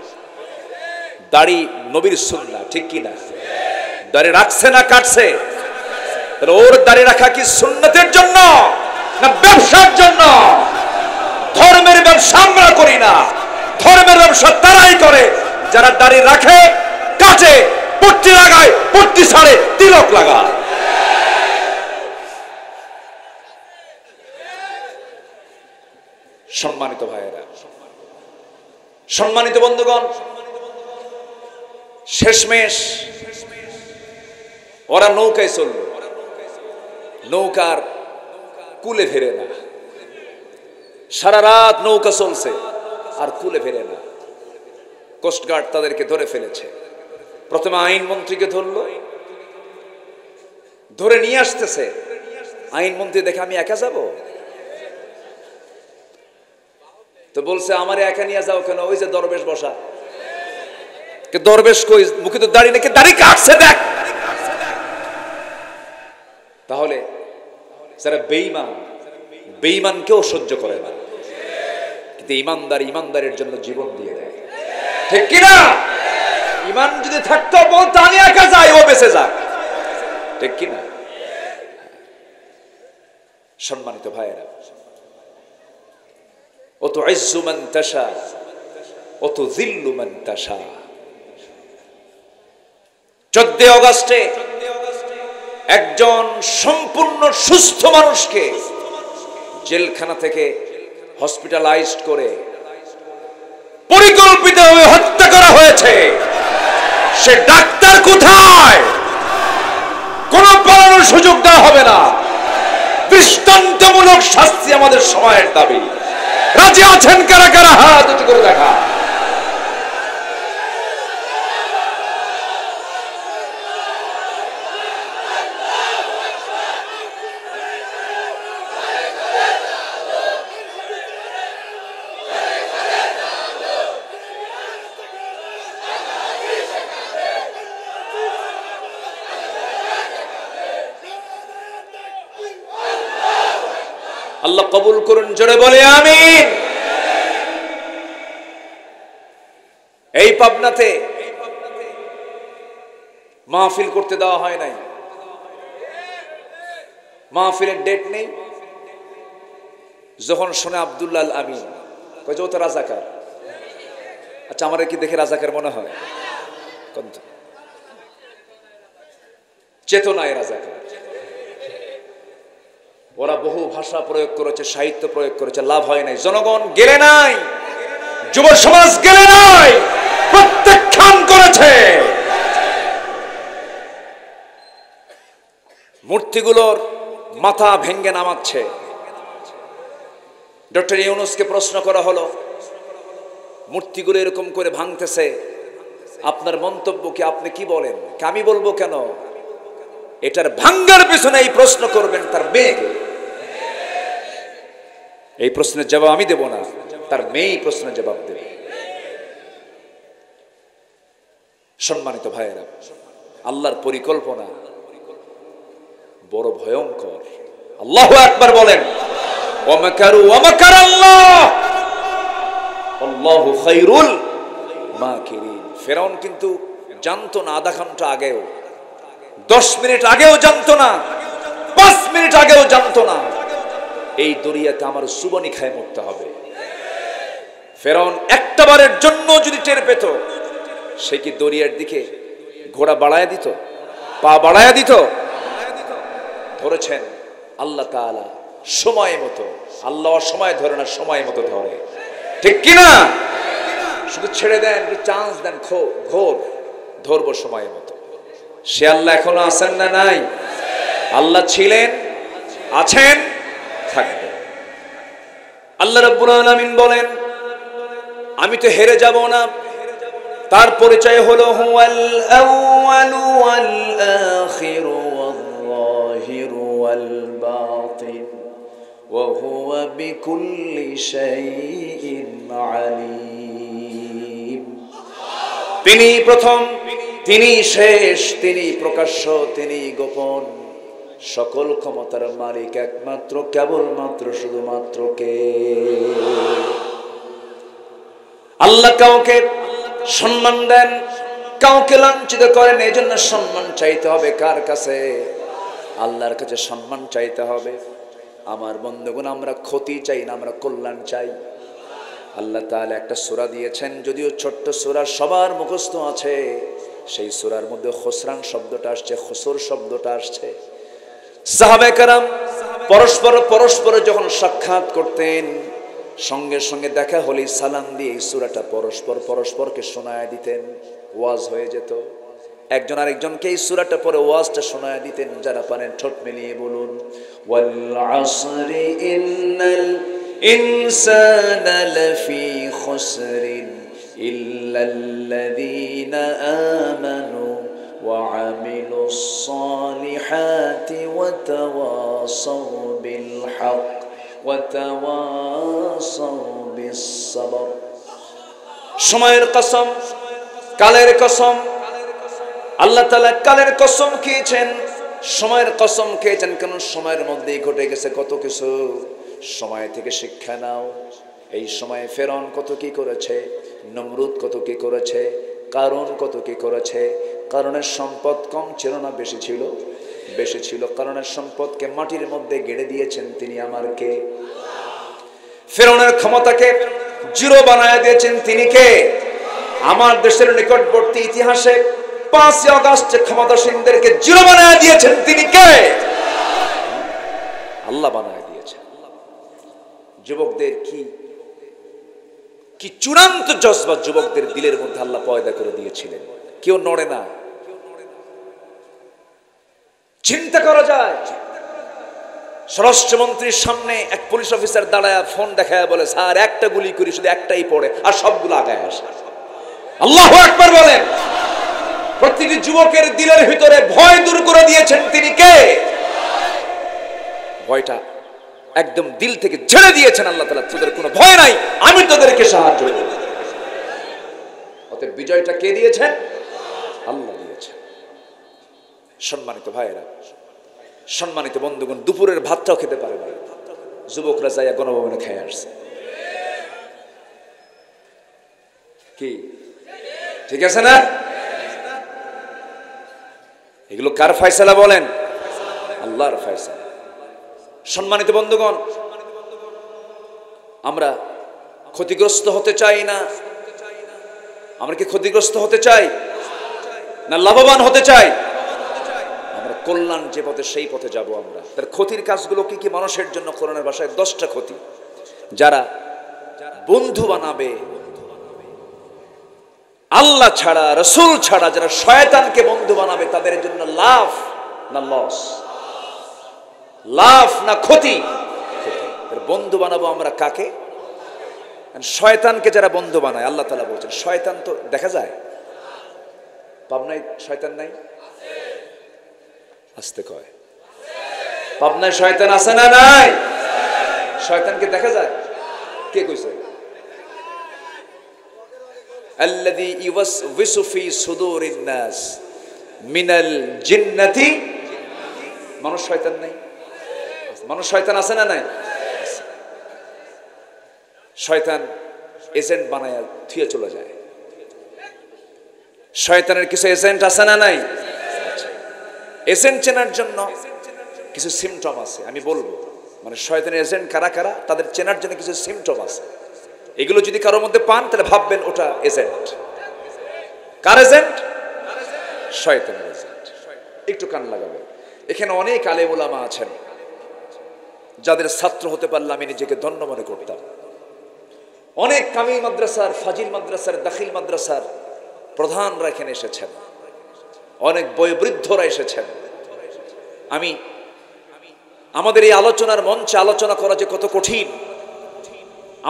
দাড়ি নবীর সুন্নাহ, ঠিক কিনা? দাড়ি রাখছে না কাটছে? ওর দাড়ি রাখা কি সুন্নতের জন্য না ব্যবসার জন্য? ধর্মের ব্যবসা আমরা করি না, ধর্মের ব্যবসা তারাই করে যারা দাড়ি রাখে, কাটে, পট্টি লাগায়, পট্টি ছাড়ে, তিলক লাগায়। সম্মানিত ভাইয়েরা, সম্মানিত বন্ধুগণ, শেষমেশ ওরা নৌকায় চলল, নৌকার কুলে ফেরে না। সারা রাত নৌকা চলছে আর কুলে ফেরে না। কোস্টগার্ড তাদেরকে ধরে ফেলেছে। প্রথমে আইনমন্ত্রীকে ধরলো, ধরে নিয়ে আসতেছে। আইনমন্ত্রী দেখে আমি একা যাব, তো বলছে আমারে একা নিয়ে যাও কেন? ওই যে দরবেশ বসা। দরবেশ কই? মুখে তো দাড়ি নাকি, দাড়ি কাটছে দেখ। তাহলে যারা বেঈমান, বেঈমানকেও সহ্য করে না, কিন্তু ইমানদার ইমানদারের জন্য জীবন দিয়ে দেয়, ঠিক কিনা? ইমান যদি থাকতো বলতো আমি একা যাই, ও বেঁচে যাক, ঠিক কিনা? সম্মানিত ভাইয়েরা, ও তো ইজ্জু মান তাশা ও তো যিল্লু মান তাশা। 14 অগস্টে একজন সম্পূর্ণ সুস্থ মানুষকে জেলখানা থেকে হসপিটালাইজড করে পরিকল্পিতভাবে হত্যা করা হয়েছে। সে ডাক্তার কোথায়? কোন পালানোর সুযোগ দেওয়া হবে না। দৃষ্টান্তমূলক শাস্তি আমাদের সময়ের দাবি। রাজি আছেন কারা কারা? হাত উঁচু করে দেখা। আল্লাহ কবুল করুন, জোরে বলে আমিন। এই পাবনাতে মাহফিল করতে দেওয়া হয় নাই, মাহফিলের ডেট নেই। যখন শুনে আব্দুল্লাহ আল আমিন, কয় যে ও তো রাজাকার। আচ্ছা, আমার কি দেখে রাজাকার মনে হয়? চেতনায় রাজাকার। ওরা বহু ভাষা প্রয়োগ করেছে, সাহিত্য প্রয়োগ করেছে, লাভ হয় নাই। জনগণ গেলে নাই, যুব সমাজ গেলে নাই, প্রত্যাখ্যান করেছে। মূর্তিগুলোর মাথা ভেঙ্গে নামাচ্ছে, ডক্টর ইউনূসকে প্রশ্ন করা হলো, মূর্তিগুলো এরকম করে ভাঙতেছে, আপনার মন্তব্য কি, আপনি কি বলেন? আমি বলবো কেন? এটার ভাঙ্গার পিছনে এই প্রশ্ন করবেন তার মেয়েকে। এই প্রশ্নের জবাব আমি দেব না, তার মেয়ে প্রশ্নের জবাব দেবে। সম্মানিত ভাইয়েরা, আল্লাহর পরিকল্পনা বড় ভয়ঙ্কর। আল্লাহু আকবার বলেন। ওয়ামাকারু ওয়ামাকারাল্লাহ আল্লাহু খায়রুল মাকিরিন। ফেরাউন কিন্তু জানতো না, আধা ঘন্টা আগেও, 10 মিনিট আগেও জানতো না, 5 মিনিট আগেও জানতো না এই দরিয়াতে আমার সুবনি খায় মরতে হবে। ফেরাউন একটা বারের জন্য যদি টের পেত, সে কি দরিয়ার দিকে ঘোড়া বাড়ায় দিত, পা বাড়ায় দিত? ধরেছেন আল্লাহ তাআলা সময় মতো। আল্লাহ সময় ধরে না, সময় মতো ধরে, ঠিক কিনা? শুধু ছেড়ে দেন, চান্স দেন, ঘোর ধরবো সময় মতো। সে আল্লাহ এখনো আছেন না নাই? আল্লাহ ছিলেন, আছেন, থাকবে। আল্লাহ রাব্বুল আলামিন বলেন, আমি তো হেরে যাব না। তার পরিচয় হলো হুয়াল আউয়ালু ওয়াল আখিরু ওয়াল যাহিরু ওয়াল বাতিন ওয়া হুয়া বিকুল্লি শাইইন আলীম। তিনি প্রথম, তিনি শেষ, তিনি প্রকাশ্য, তিনি গোপন। সকল ক্ষমতার মালিক একমাত্র, কেবলমাত্র, শুধুমাত্র কে? আল্লাহ কাউকে সম্মান দেন, কাউকে লাঞ্ছিত করেন। এই জন্য সম্মান চাইতে হবে কার কাছে? আল্লাহর কাছে সম্মান চাইতে হবে। আমার বন্ধুগণ, আমরা ক্ষতি চাই না, আমরা কল্যাণ চাই। আল্লাহ তাআলা একটা সূরা দিয়েছেন, যদিও ছোট্ট সূরা, সবার মুখস্থ আছে। সেই সূরার মধ্যে খুসরান শব্দটা আসছে, খুসর শব্দটা আসছে। সাহাবায়ে কেরাম পরস্পর যখন সাক্ষাৎ করতেন, সঙ্গে সঙ্গে দেখা হলেই সালাম দিয়ে এই সূরাটা পরস্পরকে শোনায় দিতেন, ওয়াজ হয়ে যেত। একজন আরেকজনকে এই সূরাটা পরে ওয়াজটা শোনায় দিতেন। যারা পারেন ঠোঁট মিলিয়ে বলুন, ওয়াল আসরি ইন্নাল ইনসানা লাফি খুসরিন ইল্লাল্লাযীনা আমানু ওয়া আমিলুস সালিহাতি ওয়া তাওয়াসাউ বিল হক ওয়া তাওয়াসাউ বিস সাবর। সময়ের কসম, কালের কসম, আল্লাহ তাআলা কালের কসম খেয়েছেন, সময়ের কসম খেয়েছেন। কেন? সময়ের মধ্যেই ঘটে গেছে কত কিছু। সময় থেকে শিক্ষা নাও। এই সময়ে ফেরাউন কত কি করেছে, নমরুদ কত কি করেছে, কারুন কত কি করেছে। কারণের সম্পদ কম ছিল না বেশি ছিল? বেশি ছিল। কারণের সম্পদকে মাটির মধ্যে গেড়ে দিয়েছেন তিনি আমার কে? ফেরাউনের ক্ষমতাকে জিরো বানায় দিয়েছেন তিনি কে? আমার দেশের নিকটবর্তী ইতিহাসে 5 আগস্ট ক্ষমতাসীনদেরকে জিরো বানায় দিয়েছেন তিনি কে? আল্লাহ বানায় দিয়েছেন। যুবকদের কি চূড়ান্ত জজবা যুবকদের দিলের মধ্যে আল্লাহ পয়দা করে দিয়েছিলেন। কেউ নড়ে না। চিন্তা করা যায়, স্বরাষ্ট্রমন্ত্রীর সামনে এক পুলিশ অফিসার দাঁড়ায় ফোন দেখায় বলে, স্যার একটা গুলি করি, শুধু একটাই পড়ে, আর সবগুলো আগায় আসে। আল্লাহু আকবার বলেন। প্রতিটি যুবকের দিলের ভিতরে ভয় দূর করে দিয়েছেন তিনি কে? ভয়টা একদম দিল থেকে ঝেড়ে দিয়েছেন আল্লাহ তাআলা। তোদের কোনো ভয় নাই, আমি তোদেরকে সাহায্য করব। অতএব বিজয়টা কে দিয়েছেন? আল্লাহ দিয়েছেন। সম্মানিত ভাইয়েরা, সম্মানিত বন্ধুগণ, দুপুরের ভাতটাও খেতে পারে না, যুবকরা যাইয়া গণভবনে খেয়ে আসছে। কি ঠিক আছে না? এগুলো কার ফয়সালা বলেন? আল্লাহর ফয়সালা। সম্মানিত বন্ধুগণ, আমরা ক্ষতিগ্রস্ত হতে চাই না। আমরা কি ক্ষতিগ্রস্ত হতে চাই না লাভবান হতে চাই? আমরা কল্যাণ যে পথে সেই পথে যাব। আমরা তার ক্ষতির কাজগুলো কি কি মানুষের জন্য? কোরআনের ভাষায় 10টা ক্ষতি। যারা বন্ধু বানাবে আল্লাহ ছাড়া, রাসূল ছাড়া, যারা শয়তানকে বন্ধু বানাবে, তাদের জন্য লাভ না লস, লাভ না ক্ষতি? বন্ধু বানাবো আমরা কাকে? শয়তানকে যারা বন্ধু বানায়, আল্লাহ তাআলা বলছেন শয়তান তো দেখা যায়। পাবনায় শয়তান নাই? আসতে কয় পাবনায় শয়তান আছে না নাই? শয়তানকে দেখা যায়? কে কইছে? আল্লাযী ইউওয়াসওয়িসু ফি সুদুরিন নাস মিনাল জিন্নাতি। মানুষ শয়তান নাই? মানুষ শয়তান আছে না নাই? শয়তান এজেন্ট বানায় থুয়ে চলে যায়। শয়তানের কিছু এজেন্ট আছে না নাই? এজেন্ট চেনার জন্য কিছু সিমটম আছে, আমি বলবো। মানে শয়তানের এজেন্ট কারা কারা, তাদের চেনার জন্য কিছু সিমটম আছে। এগুলো যদি কারোর মধ্যে পান তাহলে ভাববেন ওটা এজেন্ট। কার এজেন্ট? শয়তানের এজেন্ট। একটু কান লাগাবেন। এখানে অনেক আলেম ওলামা আছেন যাদের ছাত্র হতে পারলে আমি নিজেকে ধন্য মনে করতাম। অনেক কামিল মাদ্রাসার, ফাজিল মাদ্রাসার, দাখিল মাদ্রাসার প্রধানরা এখানে এসেছেন, অনেক বয়োবৃদ্ধরা এসেছেন। আমি আমাদের এই আলোচনার মঞ্চে আলোচনা করা যে কত কঠিন।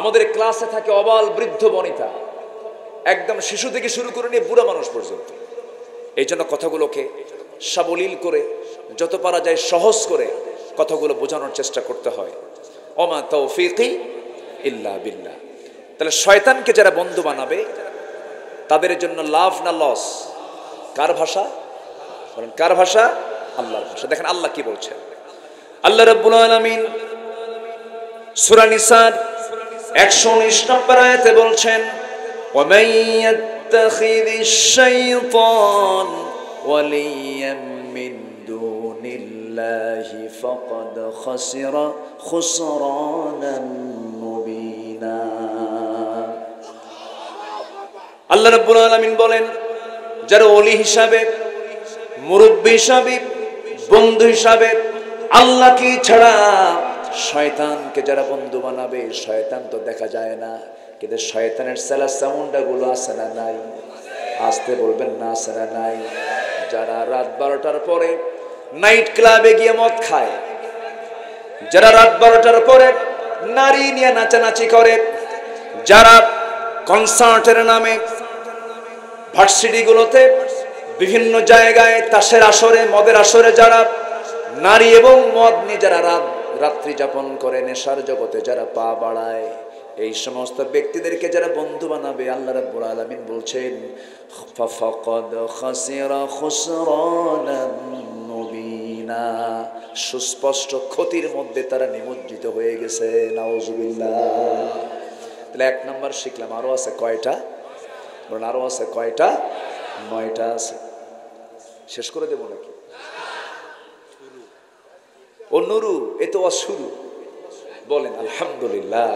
আমাদের ক্লাসে থাকে অবাল বৃদ্ধ বনিতা, একদম শিশু থেকে শুরু করে নিয়ে বুড়া মানুষ পর্যন্ত। এই জন্য কথাগুলোকে সাবলীল করে, যত পারা যায় সহজ করে কথাগুলো বোঝানোর চেষ্টা করতে হয়। ওমা তাওফীকি ইল্লা বিল্লাহ। তাহলে শয়তানকে যারা বন্ধু বানাবে তাদের জন্য লাভ না লস? কার ভাষা বলেন? কার ভাষা? আল্লাহর ভাষা। দেখেন আল্লাহ কি বলছেন। আল্লাহ রাব্বুল আলামিন সূরা নিসার 119 নম্বর আয়াতে বলছেন, ওয়া মান ইয়াত্তাখিযিশ শাইতান ওয়ালিয়াম মিন দুনিল্লাহি ফাকাদ খাসিরা খুসরানান মুবিনা। আল্লাহ রাব্বুল আলামিন বলেন, যারা ওলি হিসাবে, মুরব্বি হিসাবে, বন্ধু হিসাবে আল্লাহকে ছাড়া শয়তানকে যারা বন্ধু বানাবে, শয়তান তো দেখা যায় না, কিন্তু শয়তানের সেলা সাউন্ডা গুলো আছে না নাই? আসতে বলবেন না, আছে না নাই? যারা রাত 12টার পরে নাইট ক্লাবে গিয়ে মদ খায়, যারা রাত 12টার পরে নারী নিয়ে নাচানাচি করে, যারা কনসার্টের নামে ভার্সিটিগুলোতে বিভিন্ন জায়গায় তাসের আসরে, মদের আসরে যারা নারী এবং মদ নিয়ে যারা রাত্রি যাপন করে, নেশার জগতে যারা পা বাড়ায়, এই সমস্ত ব্যক্তিদেরকে যারা বন্ধু বানাবে, আল্লাহ রাব্বুল আলামিন বলছেন ফাকাদ খাসিরা খুসরানান মুবিনা, সুস্পষ্ট ক্ষতির মধ্যে তারা নিমজ্জিত হয়ে গেছে। নাউজুবিল্লাহ। তাহলে 1 নাম্বার শিখলাম। আরো আছে কয়টা? বলেন আরো আছে কয়টা? 9টা আছে। শেষ করে দেব নাকি? ও নুরু, এ তো শুরু। বলেন আলহামদুলিল্লাহ।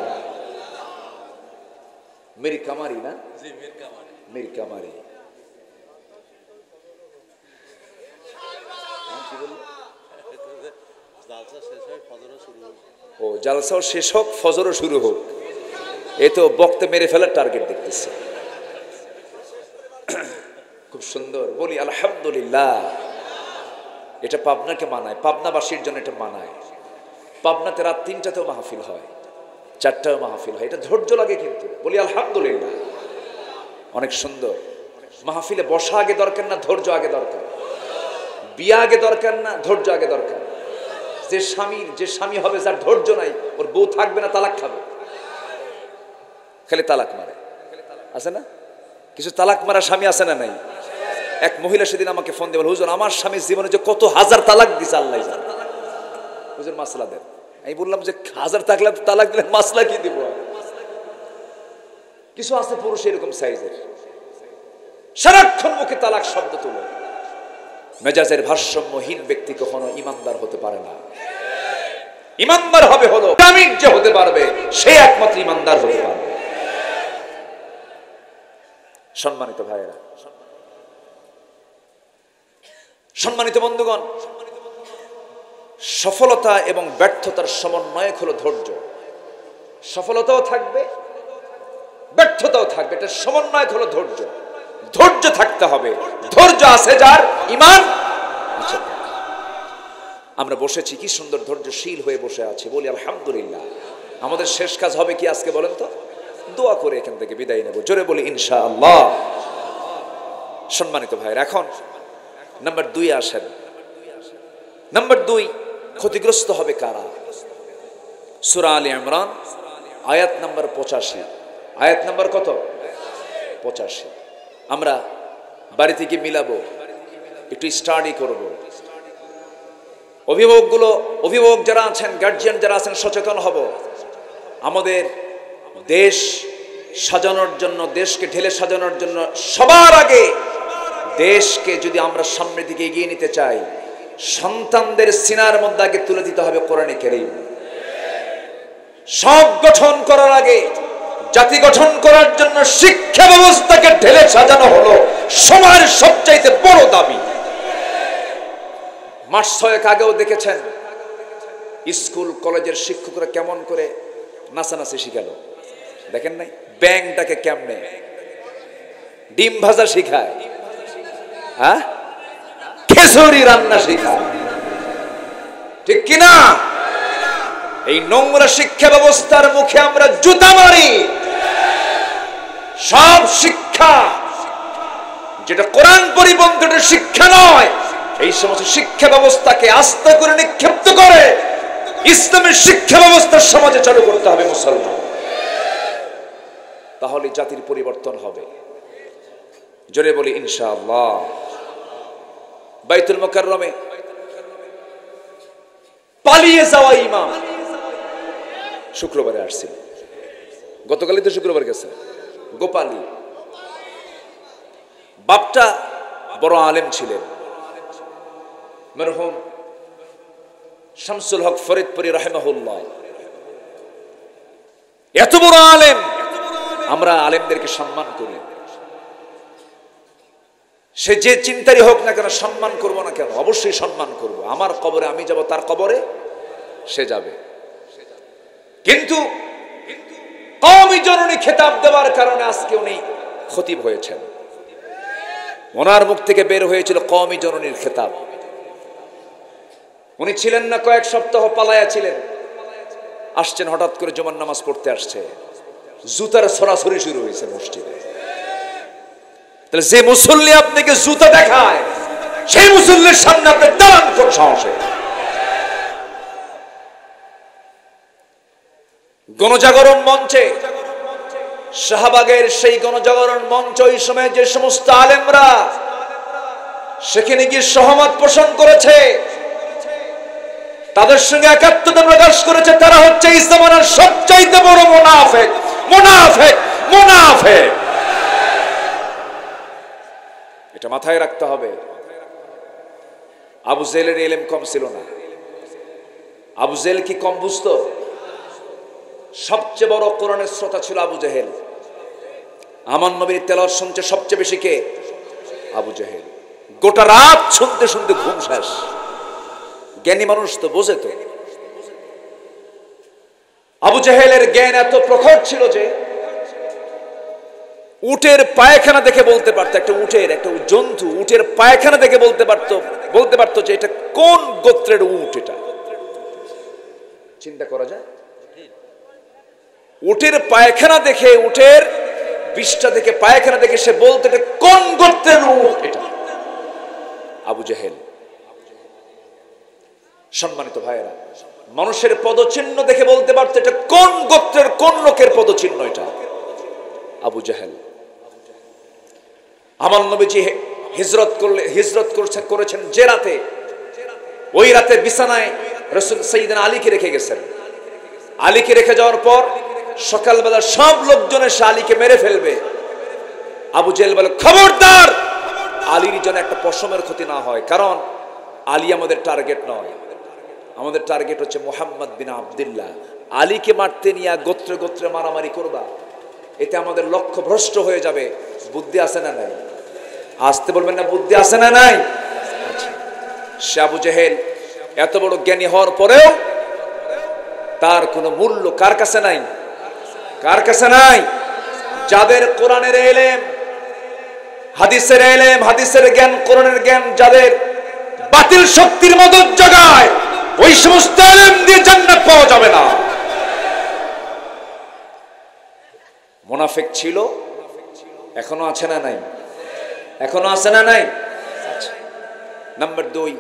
মেরি কামারি না? জি, মেরি কামারি। ও জালসাও শেষ হোক, ফজরও শুরু হোক। এ তো বক্তে মেরে ফেলার টার্গেট দেখতেছে। খুব সুন্দর। বলি আলহামদুলিল্লাহ। এটা পাবনাকে মানায়, পাবনাবাসীর জন্য এটা মানায়। পাবনাতে রাত 3টাতেও মাহফিল হয়, 4টাও মাহফিল হয়। এটা ধৈর্য লাগে কিন্তু। বলি আলহামদুলিল্লাহ। অনেক সুন্দর। মাহফিলে বসা আগে দরকার না, ধৈর্য আগে দরকার। বিয়া আগে দরকার না, ধৈর্য আগে দরকার। যে স্বামী হবে, যার ধৈর্য নাই, ওর বউ থাকবে না, তালাক খাবে। খালি তালাক মারে, আছে না? কিছু তালাক মারা স্বামী আছে না নাই? এক মহিলা সেদিন আমাকে ফোন দিয়ে বলে, হুজুর আমার স্বামীর জীবনে যে কত হাজার তালাক দিছে আল্লাহ জানে। হুজুর মাসলা দেন। আমি বললাম যে 1000 তালাক দিলে মাসলা কি দিব? কিছু আছে পুরুষ এরকম সাইজের, সারাক্ষণ মুখে তালাক শব্দ তুলে। মেজাজের ভারসাম্যহীন ব্যক্তি কখনো ইমানদার হতে পারে না। ইমানদার হবে হলো কামিল যে হতে পারবে, সে একমাত্র ইমানদার হতে পারবে। সম্মানিত ভাইয়েরা, সম্মানিত বন্ধুগণ, সফলতা এবং ব্যর্থতার সমন্বয়ক হলো ধৈর্য। সফলতাও থাকবে, ব্যর্থতাও থাকবে, এটা সমন্বয়ক হলো ধৈর্য। ধৈর্য থাকতে হবে। ধৈর্য আছে যার, ঈমান আছে। আমরা বসেছি, কি সুন্দর ধৈর্যশীল হয়ে বসে আছি। বলি আলহামদুলিল্লাহ। আমাদের শেষ কাজ হবে কি আজকে বলেন তো? দোয়া করে এখান থেকে বিদায় নেব। জোরে বলি ইনশাআল্লাহ। সম্মানিত ভাইয়ের, এখন নাম্বার 2 আসেন। নাম্বার 2, ক্ষতিগ্রস্ত হবে কারা? সূরা আলে ইমরান আয়াত নাম্বার 85। আয়াত নাম্বার কত? 85। আমরা বাড়ি থেকে মিলাবো, একটু স্টাডি করব। অভিভাবক যারা আছেন, গার্জিয়ান যারা আছেন, সচেতন হব। আমাদের দেশ সাজানোর জন্য, দেশকে ঢেলে সাজানোর জন্য সবার আগে দেশকে যদি আমরা সামনের দিকে এগিয়ে নিতে চাই, সন্তানদের সিনার মধ্যে আগে তুলে দিতে হবে কোরআনে কারীম। সব গঠন করার আগে জাতি গঠন করার জন্য শিক্ষা ব্যবস্থাকে ঢেলে সাজানো হলো সময়ের সবচাইতে বড় দাবি। মাস 6 আগেও দেখেছেন স্কুল কলেজের শিক্ষকরা কেমন করে নাচানাচি শিখালো, দেখেন নাই? ব্যাংটাকে কেমনে ডিম ভাজা শিখায়, হ্যাঁ, খিচুড়ি রান্না শিখায়, ঠিক কিনা? এই নোংরা শিক্ষা ব্যবস্থার মুখে আমরা জুতা মারি। সব শিক্ষা যেটা কোরআন পরিপন্থী শিক্ষা নয়, এই সমস্ত শিক্ষা ব্যবস্থাকে আস্তে করে নিক্ষিপ্ত করে ইসলামের শিক্ষা ব্যবস্থা সমাজে চালু করতে হবে মুসলমান। তাহলে জাতির পরিবর্তন হবে। জোরে বলি ইনশাআল্লাহ। বাইতুল মুকাররমে পালিয়ে যাওয়া ইমাম শুক্রবারে আসছিল, গতকালই তো শুক্রবার গেছে। গোপালী বাপটা বড় আলেম ছিলেন, মরহুম শামসুল হক ফরিদপুরি রাহিমাহুল্লাহ। এত বড় আলেম, আমরা আলেমদেরকে সম্মান করি। সে যে চিন্তারই হোক না কেন, সম্মান করব না কেন? অবশ্যই সম্মান করব। আমার কবরে আমি যাব, তার কবরে সে যাবে। কিন্তু কওমি জননী খেতাব দেওয়ার কারণে আজকে উনি খতিব হয়েছেন। ওনার মুখ থেকে বের হয়েছিল কওমি জননীর খেতাব। উনি ছিলেন না কয়েক সপ্তাহ, পালায়া ছিলেন। আসছেন হঠাৎ করে, জুমার নামাজ পড়তে আসছে, জুতার ছড়াছড়ি শুরু হয়েছে মসজিদে। তাহলে যে মুসল্লি আপনাকে জুতা দেখায়, সেই মুসল্লির সামনে আপনি দাঁড়ান কোন সাহসে? গণজাগরণ মঞ্চে, শাহবাগের সেই গণজাগরণ মঞ্চ, ওই সময় যে সমস্ত আলেমরা সেখানে গিয়ে সহমত পোষণ করেছে, তাদের সঙ্গে একাত্মতা প্রকাশ করেছে, তারা হচ্ছে এই জামানার সবচাইতে বড় মুনাফিক। মুনাফিক, মুনাফিক, এটা মাথায় রাখতে হবে। আবু জেহেলের ইলম কম ছিল না। আবু জেহেল কি কম বুঝতো? সবচেয়ে বড় কোরআনের শ্রোতা ছিল আবু জেহেল। আমার নবীর তেলাওয়াত শুনছে সবচেয়ে বেশি কে? আবু জেহেল। গোটা রাত শুনতে শুনতে ঘুম শেষ। জ্ঞানী মানুষ তো বোঝে তো। আবু জেহেলের জ্ঞান এত প্রখর ছিল যে উটের পায়খানা দেখে বলতে পারতো, একটা জন্তু উটের পায়খানা দেখে বলতে পারতো যে এটা কোন গোত্রের উট। এটা চিন্তা করা যায়? উটের পায়খানা দেখে, উটের বিষ্ঠা দেখে, পায়খানা দেখে সে বলতো এটা কোন গোত্রের উট। এটা আবু জেহেল। সম্মানিত ভাইয়েরা, মানুষের পদচিহ্ন দেখে বলতে পারতো এটা কোন গোত্রের, কোন লোকের পদচিহ্ন। এটা আবু জেহেল। আমার নবীজি হিজরত করেছেন যে রাতে, ওই রাতে বিছানায় রাসূল সাইয়েদনা আলীকে রেখে গেছেন। আলীকে রেখে যাওয়ার পর সকালবেলা সব লোকজন এসে আলীকে মেরে ফেলবে। আবু জেহেল বলে, খবরদার, আলীর জন্য একটা পশমের ক্ষতি না হয়, কারণ আলী আমাদের টার্গেট নয়। আমাদের টার্গেট হচ্ছে মুহাম্মদ বিন আব্দুল্লাহ। আলীকে মারতে নিয়ে গোত্রে গোত্রে মারামারি করবা, এতে আমাদের লক্ষ্য ভ্রষ্ট হয়ে যাবে। বুদ্ধি আছে না নাই? আসতে বলবেন না, বুদ্ধি আছে না নাই? সে আবু জেহেল এত বড় জ্ঞানী হওয়ার পরেও তার কোনো মূল্য কার কাছে নাই? কার কাছে নাই? যাদের কোরআনের ইলম, হাদিসের ইলম, হাদিসের জ্ঞান, কোরআনের জ্ঞান যাদের বাতিল শক্তির মদত জাগায়, ওই সমস্ত ইলম দিয়ে জান্নাত পাওয়া যাবে না। মুনাফিক ছিল, এখনো আছে না নাই? এখনো আছে না নাই? আচ্ছা, নাম্বার 2,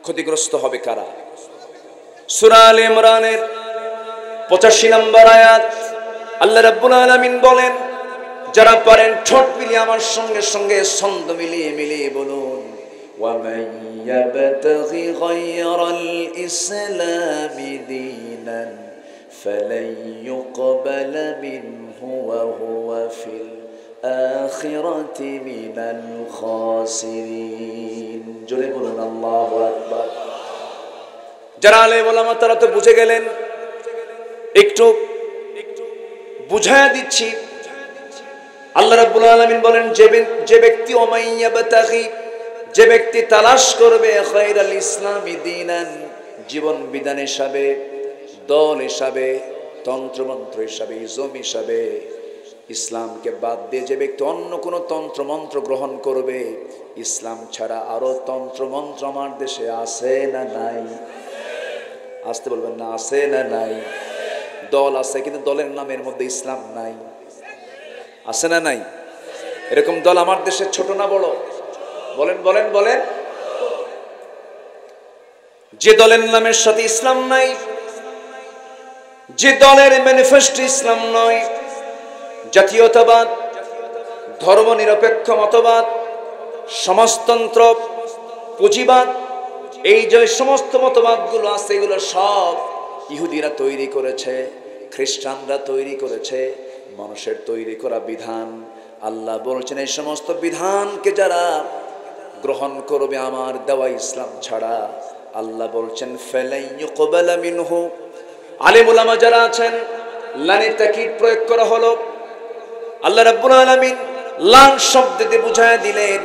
ক্ষতিগ্রস্ত হবে কারা? সূরা আলে ইমরানের 85 নম্বর আয়াত, আল্লাহ রাব্বুল আলামিন বলেন, যারা পারেন ঠোঁট মিলিয়ে আমার সঙ্গে সঙ্গে ছন্দ মিলিয়ে মিলিয়ে বলুন, وَمَن يَبْتَغِ غَيْرَ الْإِسْلَامِ دِينًا فَلَن يُقْبَلَ مِنْهُ وَهُوَ فِي الْآخِرَةِ مِنَ الْخَاسِرِينَ। জোরে বলুন আল্লাহু আকবার। যারা আলেম ওলামা তারা তো বুঝে গেলেন, একটু বুঝায়া দিচ্ছি। আল্লাহ রাব্বুল আলামিন বলেন, যে ব্যক্তি ওমাইয়াবতাগি, যে ব্যক্তি তালাশ করবে খায়রাল ইসলামি দীনান, জীবন বিধান হিসাবে, দল হিসাবে, তন্ত্রমন্ত্র হিসাবে, ইজম হিসাবে, ইসলামকে বাদ দিয়ে যে ব্যক্তি অন্য কোনো তন্ত্রমন্ত্র গ্রহণ করবে, ইসলাম ছাড়া আরো তন্ত্রমন্ত্র আমার দেশে আছে না নাই? আসতে বলবেন না, আছে না নাই? দল আছে, কিন্তু দলের নামের মধ্যে ইসলাম নাই। আছে না নাই? এরকম দল আমার দেশে ছোট না বড়? বলেন বলেন বলেন। যে দলের নামের সাথে ইসলাম নাই, যে দলের ম্যানিফেস্টো ইসলাম নয়, জাতীয়তাবাদ, ধর্মনিরপেক্ষ মতবাদ, সমাজতন্ত্র, পুঁজিবাদ, এই যে সমস্ত মতবাদগুলো আছে, এগুলো সব ইহুদিরা তৈরি করেছে, খ্রিস্টানরা তৈরি করেছে, মানুষের তৈরি করা বিধান। আল্লাহ বলছেন, এই সমস্ত বিধানকে যারা গ্রহণ করবে আমার দেওয়া ইসলাম ছাড়া, আল্লাহ বলছেন ফালাই ইউকবালা মিনহু। আলেম ওলামা যারা আছেন, লানের তাকিদ প্রয়োগ করা হলো। আল্লাহ রাব্বুল আলামিন লান শব্দ দিয়ে বুঝায় দিলেন,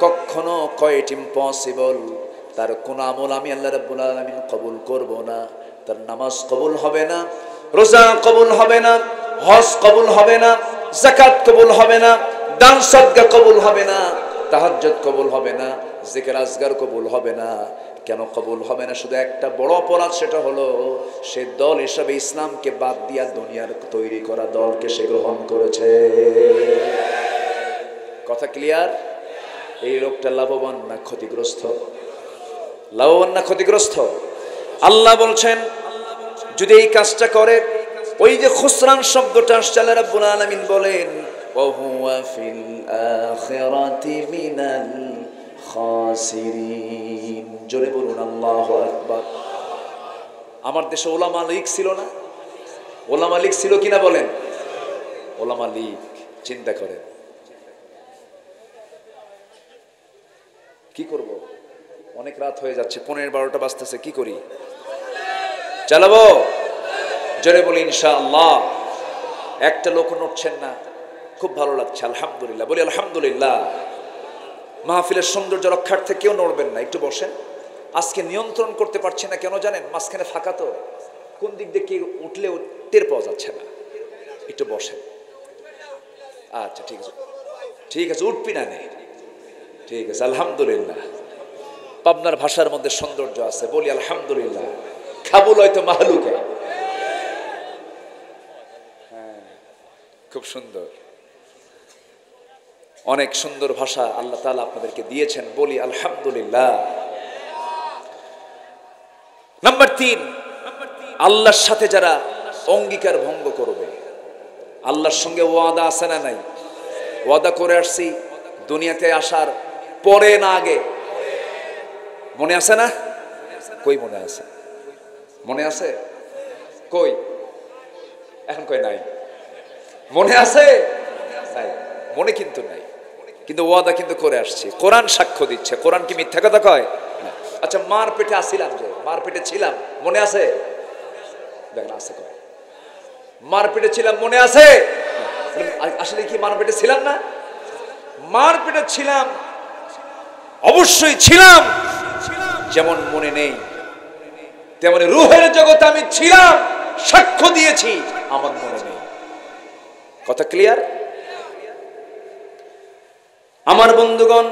কখনো কয়েট ইম্পসিবল, তার কোন আমল আমি আল্লাহ রাব্বুল আলামিন কবুল করব না। তার নামাজ কবুল হবে না, রোজা কবুল হবে না, হজ কবুল হবে না, যাকাত কবুল হবে না, দান সদকা কবুল হবে না, তাহাজ্জুদ কবুল হবে না, জিকির আজগার কবুল হবে না। কেন কবুল হবে না? শুধু একটা বড় অপরাধ, সেটা হলো সে দল হিসাবে ইসলামকে বাদ দিয়া দুনিয়ার তৈরি করা দলকে সে গ্রহণ করেছে। কথা ক্লিয়ার? এই লোকটা লাভবান না ক্ষতিগ্রস্ত? লাভবান না ক্ষতিগ্রস্ত? আল্লাহ বলছেন, যদি এই কাজটা করে, ওই যে খুসরান শব্দটা আসছে, আল্লাহ রাব্বুল আলামিন বলেন ওয়াহুয়া ফিল আখিরাতি মিনাল খাসিরিন। জোরে বলুন আল্লাহু আকবার। আমার দেশে ওলামা লীগ ছিল না? ওলামা লীগ ছিল কিনা বলেন? ওলামা লীগ, চিন্তা করেন কি করব? অনেক রাত হয়ে যাচ্ছে, 11-12টা বাজতেছে, কি করি? চালাবো? জোরে বলি ইনশাআল্লাহ। একটা লোক নড়ছেন না, খুব ভালো লাগছে, আলহামদুলিল্লাহ। বলি আলহামদুলিল্লাহ। মাহফিলের সৌন্দর্য রক্ষার্থে কেউ নড়বেন না, একটু বসেন। আজকে নিয়ন্ত্রণ করতে পারছি না, কেন জানেন? মাঝখানে ফাঁকা তো, কোন দিক দিয়ে কে উঠলেও টের পাওয়া যাচ্ছে না। একটু বসেন। আচ্ছা ঠিক আছে, ঠিক আছে, উঠবি না নেই, ঠিক আছে, আলহামদুলিল্লাহ। পাবনার ভাষার মধ্যে সৌন্দর্য আছে, বলি আলহামদুলিল্লাহ। কাবুল হয়তো মাহলুকে, হ্যাঁ, খুব সুন্দর, অনেক সুন্দর ভাষা আল্লাহ তাআলা আপনাদেরকে দিয়েছেন, বলি আলহামদুলিল্লাহ। নাম্বার 3, আল্লাহর সাথে যারা অঙ্গীকার ভঙ্গ করবে। আল্লাহর সঙ্গে ওয়াদা আছে না নাই? ওয়াদা করে আসছি দুনিয়াতে আসার পরে না আগে? মনে আছে না? কই মনে আছে? মনে আছে? কই? এখন কই নাই? মনে আছে? নাই, মনে কিন্তু নাই, কিন্তু ওয়াদা কিন্তু করে আসছি। কোরআন সাক্ষ্য দিচ্ছে। কোরআন কি মিথ্যা কথা কয়? আচ্ছা, মার পেটে আসিলাম, যে মার পেটে ছিলাম, মনে আছে? দেখেন আছে, কয় মার পেটে ছিলাম, মনে আছে? আসলে কি মার পেটে ছিলাম না? মার পেটে ছিলাম, অবশ্যই ছিলাম। যেমন মনে নেই, তেমন রূহের জগতে আমি ছিলাম, সাক্ষ্য দিয়েছি, আমার মনে নেই। কথা ক্লিয়ার? আমার বন্ধুগণ,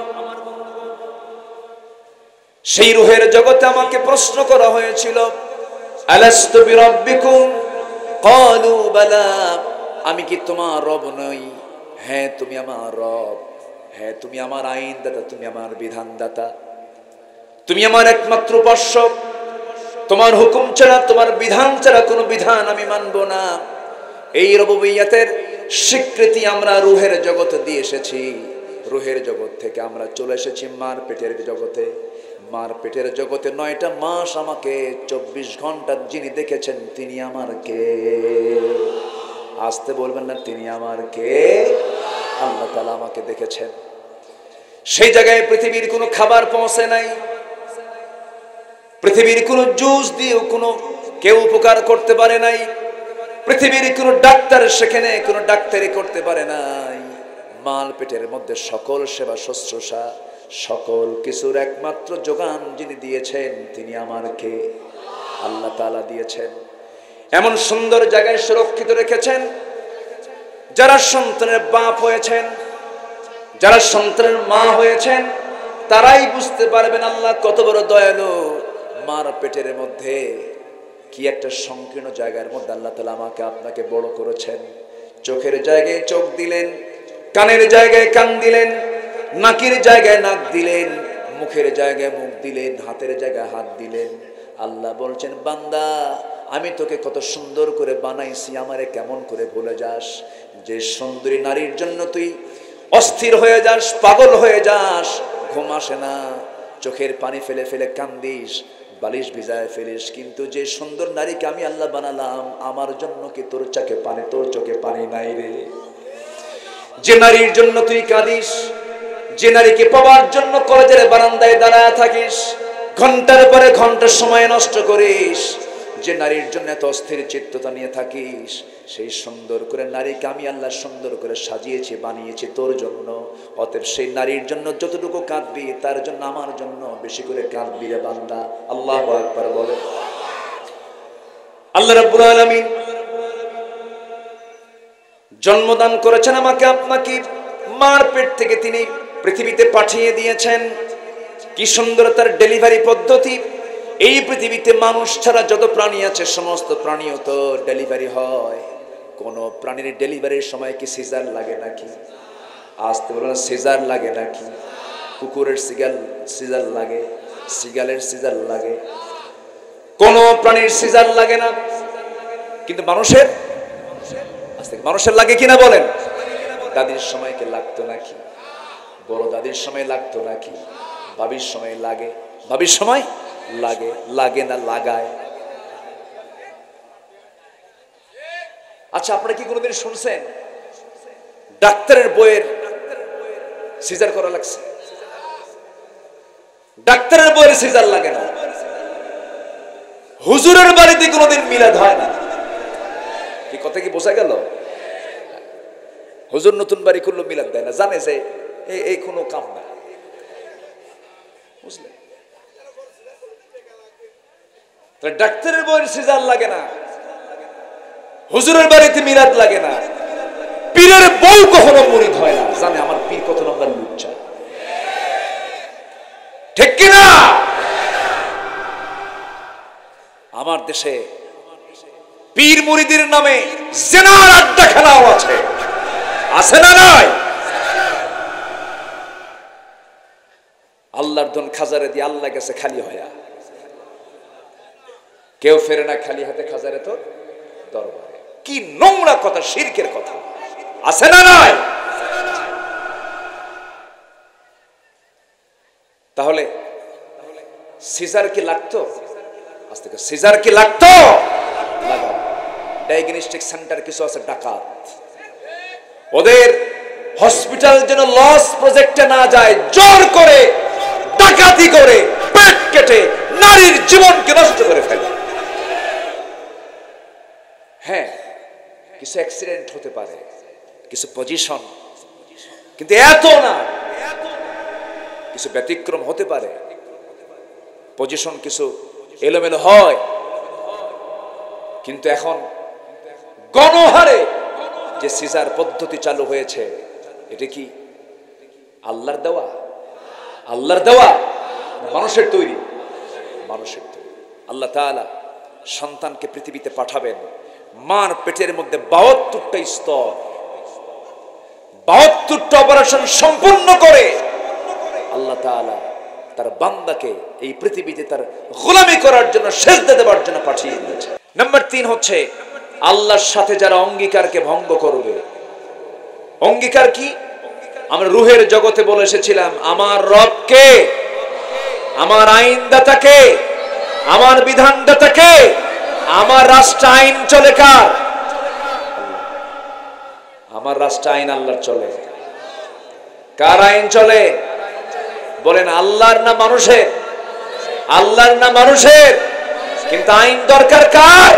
সেই রূহের জগতে আমাকে প্রশ্ন করা হয়েছিল, আলাস্তু বিরাব্বিকুম? ক্বালু বালা। আমি কি তোমার রব নই? হ্যাঁ তুমি আমার রব, হ্যাঁ তুমি আমার আইনদাতা, তুমি আমার বিধানদাতা, তুমি আমার একমাত্র উপাস্য। তোমার হুকুম ছাড়া, তোমার বিধান ছাড়া কোনো বিধান আমি মানব না। এই রুবুবিয়্যাতের স্বীকৃতি আমরা রুহের জগতে দিয়ে এসেছি। রুহের জগৎ থেকে আমরা চলে এসেছি মার পেটের জগতে। মার পেটের জগতে 9টা মাস আমাকে 24 ঘন্টা যিনি দেখেছেন তিনি আমার কে? আসতে বলবেন না, তিনি আমার কে? আল্লাহ তাআলা আমাকে দেখেছেন। সেই জায়গায় পৃথিবীর কোনো খাবার পৌঁছে নাই, পৃথিবীর কোনো জুস দিয়েও কোনো কেউ উপকার করতে পারে নাই, পৃথিবীর কোনো ডাক্তার সেখানে কোনো ডাক্তারি করতে পারে নাই। মাল পেটের মধ্যে সকল সেবা শুশ্রূষা, সকল কিছুর একমাত্র যোগান যিনি দিয়েছেন তিনি আমার কে? আল্লাহ তাআলা দিয়েছেন। এমন সুন্দর জায়গায় সুরক্ষিত রেখেছেন, যারা সন্তানের বাপ হয়েছেন, যারা সন্তানের মা হয়েছেন, তারাই বুঝতে পারবেন আল্লাহ কত বড় দয়ালু। মার পেটের মধ্যে কি একটা সংকীর্ণ জায়গার মধ্যে আল্লাহ তাআলা আমাকে আপনাকে বড় করেছেন। চোখের জায়গায় চোখ দিলেন, কানের জায়গায় কান দিলেন, নাকের জায়গায় নাক দিলেন, মুখের জায়গায় মুখ দিলেন, হাতের জায়গায় হাত দিলেন। আল্লাহ বলছেন, বান্দা আমি তোকে কত সুন্দর করে বানাইছি, আমারে কেমন করে ভুলে যাস? যে সুন্দরী নারীর জন্য তুই অস্থির হয়ে যাস, পাগল হয়ে যাস, ঘুম আসে না, চোখের পানি ফেলে ফেলে কান্দিস, বালিশ ভিজায় ফেলিস, কিন্তু যে সুন্দর নারীকে আমি আল্লাহ বানালাম আমার জন্য কি তোর চোখে পানি নাই রে? যে নারীর জন্য তুই কাঁদিস, যে নারীকে পাওয়ার জন্য কলেজের বারান্দায় দাঁড়ায় থাকিস, ঘন্টার পরে ঘন্টা সময় নষ্ট করিস, যে নারীর জন্য এত অস্থির চিত্ততা নিয়ে থাকিস, সেই সুন্দর করে নারীকে আমি আল্লাহ সুন্দর করে সাজিয়েছি, বানিয়েছি তোর জন্য। অতএব সেই নারীর জন্য যতটুকু কাঁদবি তার জন্য আমার জন্য বেশি করে কাঁদবি রে বান্দা। আল্লাহু আকবার বলে। আল্লাহ রাব্বুল আলামিন জন্মদান করেছেন আমাকে আপনাকে, মার পেট থেকে তিনি পৃথিবীতে পাঠিয়ে দিয়েছেন। কি সুন্দর তার ডেলিভারি পদ্ধতি। এই পৃথিবীতে মানুষ ছাড়া যত প্রাণী আছে সমস্ত প্রাণীও তো ডেলিভারি হয়। কোন প্রাণীর ডেলিভারির সময় কি সিজার লাগে নাকি? আসতে বলুন, সিজার লাগে নাকি? কুকুরের সিজার লাগে, সিগালের সিজার লাগে, কোন প্রাণীর সিজার লাগে না। কিন্তু মানুষের লাগে কিনা বলেন? দাদির সময় কি লাগতো নাকি? বড় দাদির সময় লাগতো নাকি? ভাবির সময় লাগে, ভাবির সময় লাগে, লাগে না লাগায়? আচ্ছা, আপনারা কি কোনোদিন শুনছেন ডাক্তারের বইয়ের সিজার করা লাগছে? ডাক্তারের বইয়ের সিজার লাগে না। হুজুরের বাড়িতে কোনোদিন মিলাদ হয় না। কি কথা কি বোঝা গেল? হুজুর নতুন বাড়ি করলো মিলাদ দেয় না, জানে যে এই কোনো কাম না, বুঝলে? ডাক্তারের বইয়ের সিজার লাগে না, হুজুরের বাড়িতে মিলাদ লাগে না, পীরের বউ কখনো মুরিদ হয় না, জানে আমার পীর কত নম্বর লুচ্চা। ঠিক কিনা? আমার দেশে পীর মুরিদের নামে জেনার আড্ডা খেলাও আছে, আছে না নাই? আল্লাহর ধন খাজারে দিয়ে আল্লাহ গেছে খালি হইয়া, কেউ ফেরে না খালি হাতে খাজারে তো দরবারে। কি নোংরা কথা, শিরকের কথা, আছে না নাই? তাহলে সিজার কি লাগতো? আজ থেকে সিজার কি লাগতো? ডায়াগনস্টিক সেন্টার কিছু আছে ডাকাত, ওদের হসপিটাল যেন লস প্রজেক্টে না যায়, জোর করে ডাকাতি করে পেট কেটে নারীর জীবনকে নষ্ট করে ফেলে। হ্যাঁ, কিছু অ্যাক্সিডেন্ট হতে পারে, কিছু পজিশন, কিন্তু এত না। কিছু ব্যতিক্রম হতে পারে, পজিশন কিছু এলোমেলো হয়, কিন্তু এখন গণহারে যে সিজার পদ্ধতি চালু হয়েছে, এটা কি আল্লাহর দেওয়া? আল্লাহর দেওয়া, মানুষের তৈরি? মানুষের তৈরি। আল্লাহ তাআলা সন্তানকে পৃথিবীতে পাঠাবেন, মার পেটের মধ্যে 72টা স্তর, 72টা অপারেশন সম্পূর্ণ করে আল্লাহ তাআলা তার বান্দাকে এই পৃথিবীতে তার গোলামি করার জন্য, সেজদা দেওয়ার জন্য পাঠিয়ে দিয়েছে। নাম্বার 3 হচ্ছে আল্লাহর সাথে যারা অঙ্গীকারকে ভঙ্গ করবে। অঙ্গীকার কি? আমরা রুহের জগতে বলে এসেছিলাম, আমার রবকে, আমার আইনদাতাকে, আমার বিধানদাতাকে, আমার রাষ্ট্র আইন চলে কার? আমার রাষ্ট্র আইন আল্লাহর চলে। কার আইন চলে? বলেন আল্লাহর না মানুষের? আল্লাহর না মানুষের? কিন্তু আইন দরকার কার?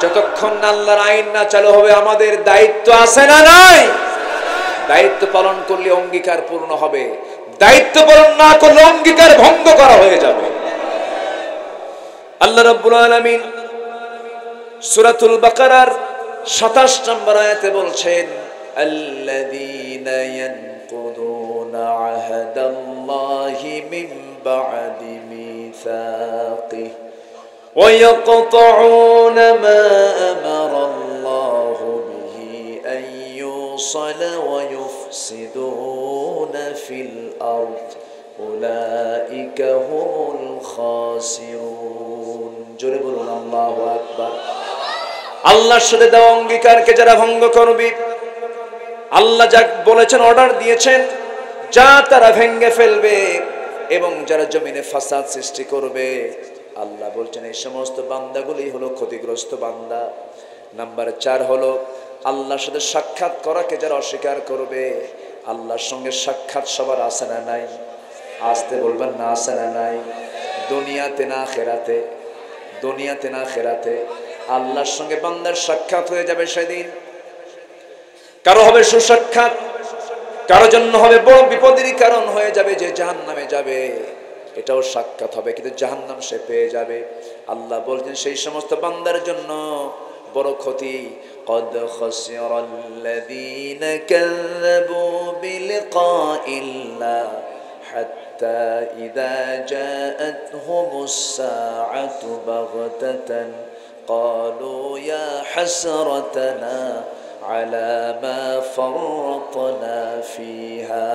যতক্ষণ না আল্লাহর আইন না চালু হবে আমাদের দায়িত্ব আছে না নাই? দায়িত্ব পালন করলে অঙ্গীকার পূর্ণ হবে, দায়িত্ব পালন না করলে অঙ্গীকার ভঙ্গ করা হয়ে যাবে। আল্লাহ রাব্বুল আলামিন সূরাতুল বাকারার 27 নম্বর আয়াতে বলছেন, আল্লাযীনা ইয়ানকুদুনা আহদাল্লাহি মিন বা'দি মিসাকিহি ওয়া ইয়াকতাউনা মা আমারাল্লাহু বিহি আন ইউসালা ওয়া ইউফসিদুনা ফিল আরদ উলাইকা হুমুল খাসিরুন। জোরে বলুন আল্লাহু আকবার। আল্লাহর সাথে দেওয়া অঙ্গীকারকে যারা ভঙ্গ করবে, আল্লাহ যা বলেছেন, অর্ডার দিয়েছেন, যা তারা ভেঙে ফেলবে এবং যারা জমিনে ফাসাদ সৃষ্টি করবে, আল্লাহ বলছেন এই সমস্ত বান্দাগুলি হলো ক্ষতিগ্রস্ত বান্দা। নাম্বার 4 হলো আল্লাহর সাথে সাক্ষাৎ করাকে যারা অস্বীকার করবে। আল্লাহর সঙ্গে সাক্ষাৎ সবার আছে না নাই? আসতে বলবেন না, আছে না নাই? দুনিয়াতে না আখিরাতে? দুনিয়াতে না আখিরাতে আল্লাহর সঙ্গে বান্দার সাক্ষাৎ হয়ে যাবে সেদিন। কারো হবে সুসাক্ষাৎ, কারো জন্য হবে বড় বিপদেরই কারণ হয়ে যাবে, যে জাহান্নামে যাবে, এটাও সাক্ষাৎ হবে, কিন্তু জাহান্নাম সে পেয়ে যাবে। আল্লাহ বলছেন সেই সমস্ত বান্দার জন্য বড় ক্ষতি। قد خسر الذين كذبوا بلقاء الله حتى إذا جاءتهم الساعة بغتة قالوا يا حسرتنا على ما فرطنا فيها.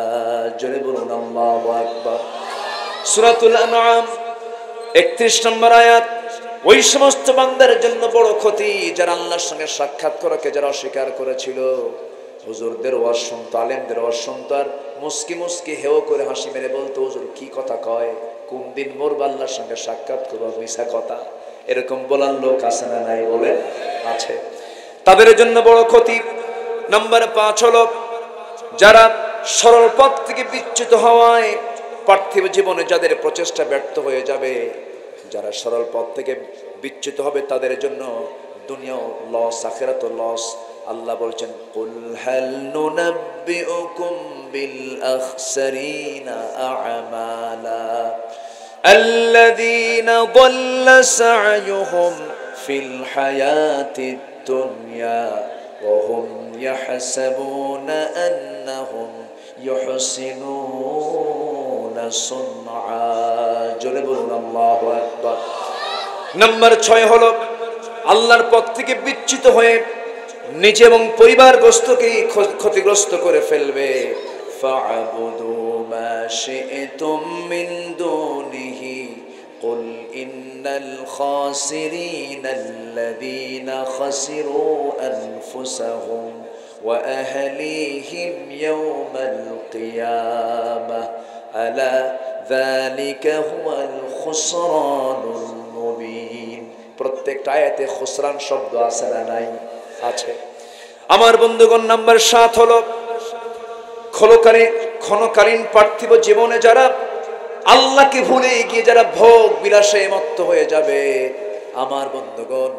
جلبنا الله أكبر. সূরাতুল আনআম 31 নম্বর আয়াত। ওই সমস্ত বান্দার জন্য বড় ক্ষতি যারা আল্লাহর সঙ্গে সাক্ষাৎ করাকে যারা অস্বীকার করেছিল। হুজুরদের ওয়াজ শুনতো, আলেমদের ওয়াজ শুনতো, আর মুস্কি মুস্কি হেও করে হাসি মেরে বলতো, হুজুর কি কথা কয়, কোন দিন মোর আল্লাহর সঙ্গে সাক্ষাৎ করবো, মিছা কথা। এরকম বলার লোক আছে না নাই? বলে আছে। তাদের জন্য বড় ক্ষতি। নাম্বার 5 হলো যারা সরল পথ থেকে বিচ্যুত হওয়ায় পার্থিব জীবনে যাদের প্রচেষ্টা ব্যর্থ হয়ে যাবে, যারা সরল পথ থেকে বিচ্যুত হবে তাদের জন্য দুনিয়াও লস, আখিরাতও লস। আল্লাহ বলছেন, কুল হাল নুনাব্বিউকুম বিল আখসারিনা আ'মালা আল্লাযীনা দাল্লা সা'য়ুহুম ফিল হায়াতিদ দুনিয়া ওয়া হুম ইয়াহসাবুনা আন্নাহুম ইউহসিনুনা সুনআ। জোরে বলুন আল্লাহু আকবার। নাম্বার 6 হলো আল্লাহর পথ থেকে বিচ্যুত হয়ে নিজে এবং পরিবারগ্রস্তকে ক্ষতিগ্রস্ত করে ফেলবে। ফা'বুদু মা শি'তুম মিন দুনিহি কুল ইন্নাল খাসিরিনা আল্লাযীনা খাসিরু আনফুসাহুম ওয়া আহলিহিম ইয়াওমাল কিয়ামাহ আলা যালিকা হুয়াল খুসরানুল মুবিন। প্রত্যেকটা আয়াতে খুসরান শব্দ আছে না নাই? আছে। আমার বন্ধুগণ, নাম্বার 7 হলো ক্ষণকালীন পার্থিব জীবনে যারা আল্লাহকে ভুলে গিয়ে যারা ভোগ বিলাসে মত্ত হয়ে যাবে। আমার বন্ধুগণ,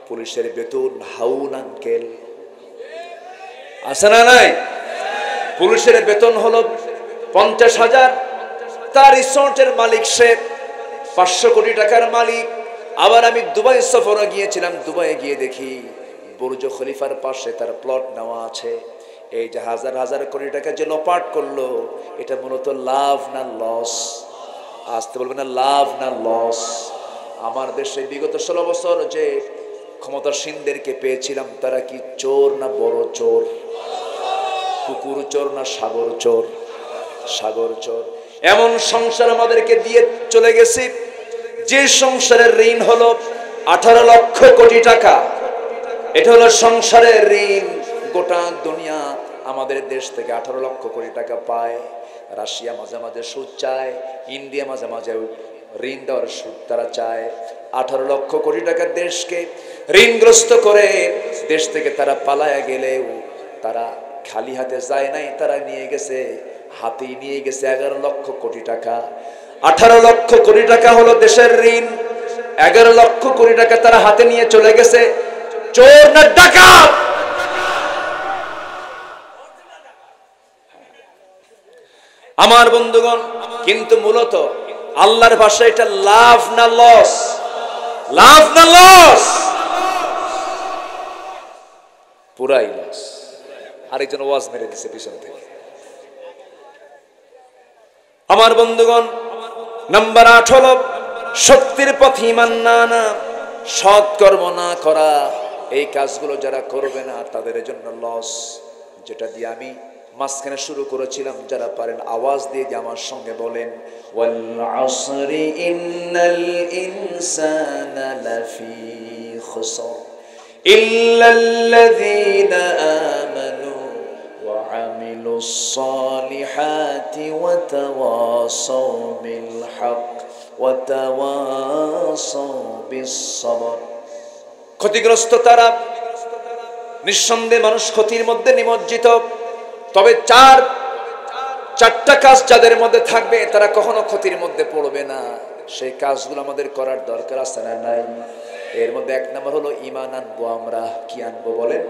পুলিশের বেতন হাউন আঙ্কেল, আছে না নাই? পুলিশের বেতন হলো 50,000। তার রিসোর্টের মালিক সে 500 কোটি টাকার মালিক। আবার আমি দুবাই সফরে গিয়েছিলাম, দুবাইয়ে গিয়ে দেখি বুর্জ খলিফার পাশে তার প্লট নেওয়া আছে। এই যে হাজার হাজার কোটি টাকা যে লোপাট করলো, এটা মূলত লাভ না লস? আসতে বলবে না, লাভ না লস? আমার দেশে বিগত 16 বছর যে ক্ষমতাসীনদেরকে পেয়েছিলাম, তারা কি চোর না বড় চোর? পুকুর চোর না সাগর চোর? সাগর চোর। এমন সংসার আমাদেরকে দিয়ে চলে গেছে, যে সংসারের ঋণ হলো 18 লক্ষ কোটি টাকা। এটা হলো সংসারের ঋণ। গোটা দুনিয়া আমাদের দেশ থেকে 18 লক্ষ কোটি টাকা পায়। রাশিয়া মাঝে মাঝে সুদ চায়, ইন্ডিয়া মাঝে মাঝে ঋণ দেওয়ার সুদ তারা চায়। 18 লক্ষ কোটি টাকা দেশকে ঋণগ্রস্ত করে দেশ থেকে তারা পালায়া গেলেও তারা খালি হাতে যায় নাই, তারা নিয়ে গেছে, হাতেই নিয়ে গেছে 11 লক্ষ কোটি টাকা। 18 লক্ষ কোটি টাকা হলো দেশের ঋণ, 11 লক্ষ কোটি টাকা তারা হাতে নিয়ে চলে গেছে। চোর না ডাকাত? আমার বন্ধুগণ, কিন্তু মূলত আল্লাহর ভাষায় এটা লাভ না লস? লাভ না লস? পুরাই লস। আরেকজন ওয়াজ মেরে দিছে পিছন থেকে। আমার বন্ধুগণ, নাম্বার 8 হলো সত্যের পথে ঈমান না আনা, সৎ কর্ম না করা। এই কাজগুলো যারা করবে না তাদের জন্য লস। যেটা দিয়ে আমি মাঝখানে শুরু করেছিলাম, যারা পারেন আওয়াজ দিয়ে আমার সঙ্গে বলেন, ওয়াল আসরি ইন্নাল ইনসানা লাফি খুসর ইল্লাল্লাযীনা আমানু ওয়া আমিলুস সালিহাতি ওয়া তাওয়াসাউ বিল হক ওয়া তাওয়াসাউ বিস সবর। ক্ষতিগ্রস্ত তারা, নিঃসন্দেহে মানুষ ক্ষতির মধ্যে নিমজ্জিত। তবে চারটা কাজ যাদের মধ্যে থাকবে তারা কখনো ক্ষতির মধ্যে পড়বে না। সেই কাজগুলো আমাদের করার দরকার আছে না নাই? এর মধ্যে 1 নম্বর হলো ঈমান আনবো। আমরা কি আনবো বলেন?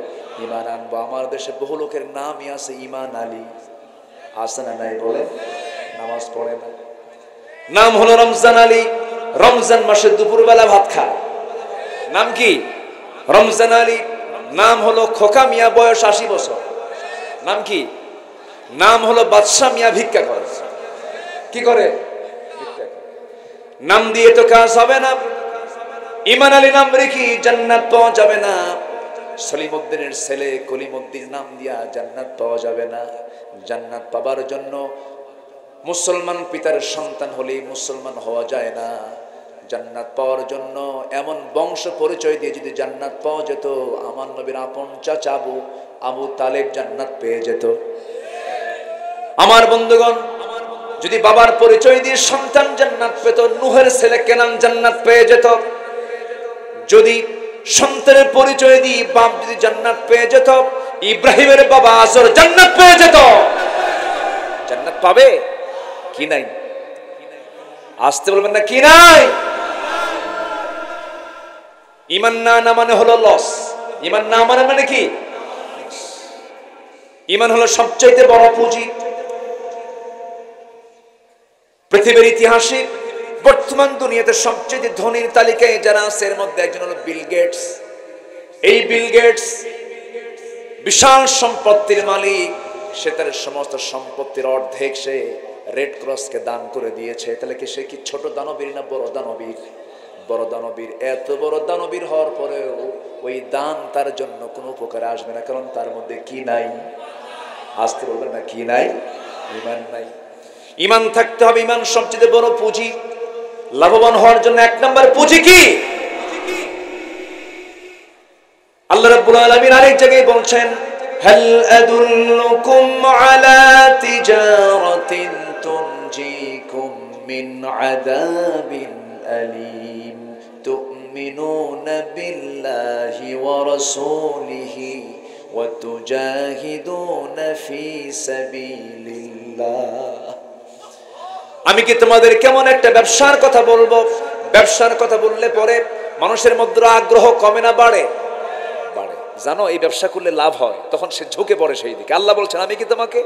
ঈমান আনবো। আমার দেশে বহু লোকের নামই আছে ঈমান আলী, আছে না নাই বলেন? নামাজ পড়ে না। নাম হলো রমজান আলী, রমজান মাসে দুপুরবেলা ভাত খায়। নাম কি? রমজান আলী। নাম হলো খোকা মিয়া, বয়স 80 বছর। নাম কি? নাম হলো বাদশা মিয়া, ভিক্ষা করে। কি করে? ভিক্ষা করে। নাম দিয়ে তো কাজ হবে না। ঈমান আলী নাম রেখে জান্নাত পাওয়া যাবে না। সলিমউদ্দিনের ছেলে কলিমউদ্দিন নাম দিয়া জান্নাত পাওয়া যাবে না। জান্নাত পাবার জন্য মুসলমান পিতার সন্তান হলেই মুসলমান হওয়া যায় না। জান্নাত পাওয়ার জন্য এমন বংশ পরিচয় দিয়ে যদি জান্নাত পাওয়া যেত, আমার নবীর আপন চাচা আবু তালেব জান্নাত পেয়ে যেত। আমার বন্ধুগণ, যদি বাবার পরিচয় দিয়ে সন্তান জান্নাত পেত, নূহের ছেলে কেনান জান্নাত পেয়ে যেত। যদি সন্তানের পরিচয় দিয়ে বাপ যদি জান্নাত পেয়ে যেত, ইব্রাহিমের বাবা আজর জান্নাত পেয়ে যেত। জান্নাত পাবে কি নাই? আসতে বলবেন না কি নাই? ঈমান না আনা মানে হলো লস। ঈমান না মানে মানে কি? ঈমান হলো সবচাইতে বড় পুঁজি। পৃথিবীর ইতিহাসে বর্তমান দুনিয়াতে সবচেয়ে ধনীর তালিকায় যারা আছে এর মধ্যে একজন হলো বিল গেটস। এই বিল গেটস বিশাল সম্পত্তির মালিক। সে তার সমস্ত সম্পত্তির অর্ধেক সে রেড ক্রসকে দান করে দিয়েছে। তাহলে কি সে কি ছোট দানবীর না বড় দানবীর? বড় দানবীর। এত বড় দানবীর হওয়ার পরেও ওই দান তার জন্য কোনো উপকারে আসবে না, কারণ তার মধ্যে কি নাই? আসতে বলবেন না কি নাই? ঈমান নাই। ঈমান থাকতে হবে। ঈমান সবচেয়ে বড় পুঁজি। লাভবান হওয়ার জন্য 1 নম্বর পুঁজি কি? আল্লাহ রাব্বুল আলামিন আরেক জায়গায় বলছেন, হাল আদুল্লুকুম আলা তিজারাতিন তুনজিকুম মিন আযাবিন আলীম তুমিনুনা বিল্লাহি ওয়া রাসূলিহি ওয়া তুজাহিদুনা ফি সাবিলিল্লাহ। আমি কি তোমাদের কেমন একটা ব্যবসার কথা বলবো? ব্যবসার কথা বললে পরে মানুষের মধ্যে আগ্রহ কমে না বাড়ে? বাড়ে। জানো এই ব্যবসা করলে লাভ হয়, তখন সে ঝুঁকে পড়ে সেই দিকে। আল্লাহ বলছেন, আমি কি তোমাকে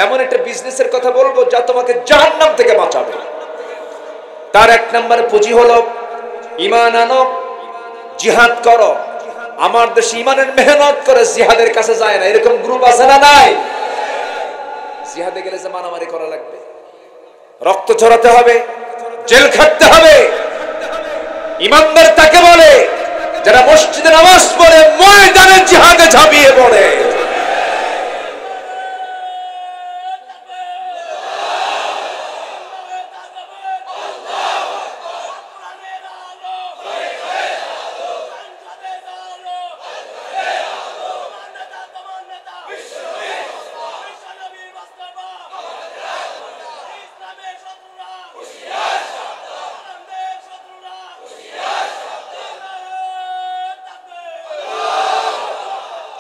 এমন একটা বিজনেসের কথা বলবো যা তোমাকে জাহান্নাম থেকে বাঁচাবে। তার 1 নম্বর পুঁজি হলো ঈমান আনো, জিহাদ করো। আমার দেশে ঈমানের মেহনত করে জিহাদের কাছে যায় না, এরকম গ্রুপ আছে না নাই? জিহাদে গেলে যে মারামারি করা লাগবে, রক্ত ঝরাতে হবে, জেল খাটতে হবে। ইমানদার তাকে বলে যারা মসজিদে নামাজ পড়ে ময়দানে জিহাদে ঝাঁপিয়ে পড়ে।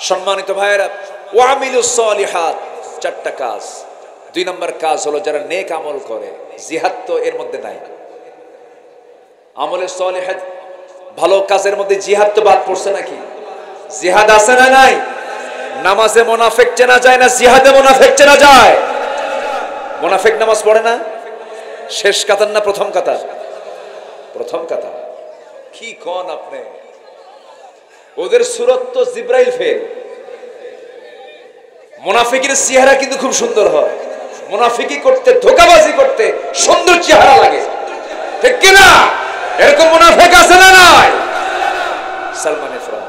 সম্মানিত ভাইয়েরা, ওয়ামিলুস সলিহাত, চারটা কাজ। 2 নম্বর কাজ হলো যারা নেক আমল করে। জিহাদ তো এর মধ্যে নাই। আমলে সলিহাত ভালো কাজের মধ্যে জিহাদ তো বাদ পড়ছে নাকি? জিহাদ আছে না নাই? নামাজে মুনাফিক চেনা যায় না, জিহাদে মুনাফিক চেনা যায়। মুনাফিক নামাজ পড়ে না, শেষ কাতার না প্রথম কাতার? প্রথম কাতার। কি কোন আপনি? ওদের সুরত তো জিব্রাইল ফেল। মুনাফিকের চেহারা কিন্তু খুব সুন্দর হয়। মুনাফিকি করতে, ধোঁকাবাজি করতে সুন্দর চেহারা লাগে, ঠিক কি না? এরকম মুনাফিক আছে না নাই? সালমান ইফরান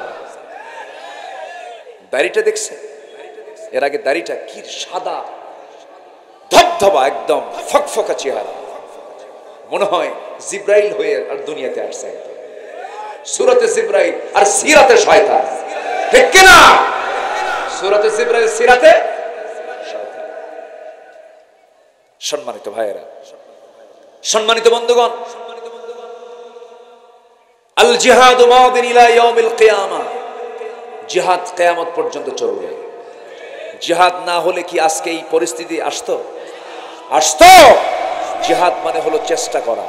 দাড়িটা দেখছেন? এর আগে দাড়িটা কি সাদা ধবধবা, একদম ফকফকা চেহারা, মনে হয় জিব্রাইল হয়ে আর দুনিয়াতে আসছে। সূরাতে জিব্রাইল আর সিরাতে শয়তান, ঠিক কি না? সূরাতে জিব্রাইল, সিরাতে শয়তান। সম্মানিত ভাইয়েরা, সম্মানিত বন্ধুগণ, আল জিহাদু মাদিন ইলা ইয়াউমিল কিয়ামা। জিহাদ কিয়ামত পর্যন্ত চলবে। জিহাদ না হলে কি আজকে এই পরিস্থিতি আসতো? আসতো? জিহাদ মানে হলো চেষ্টা করা,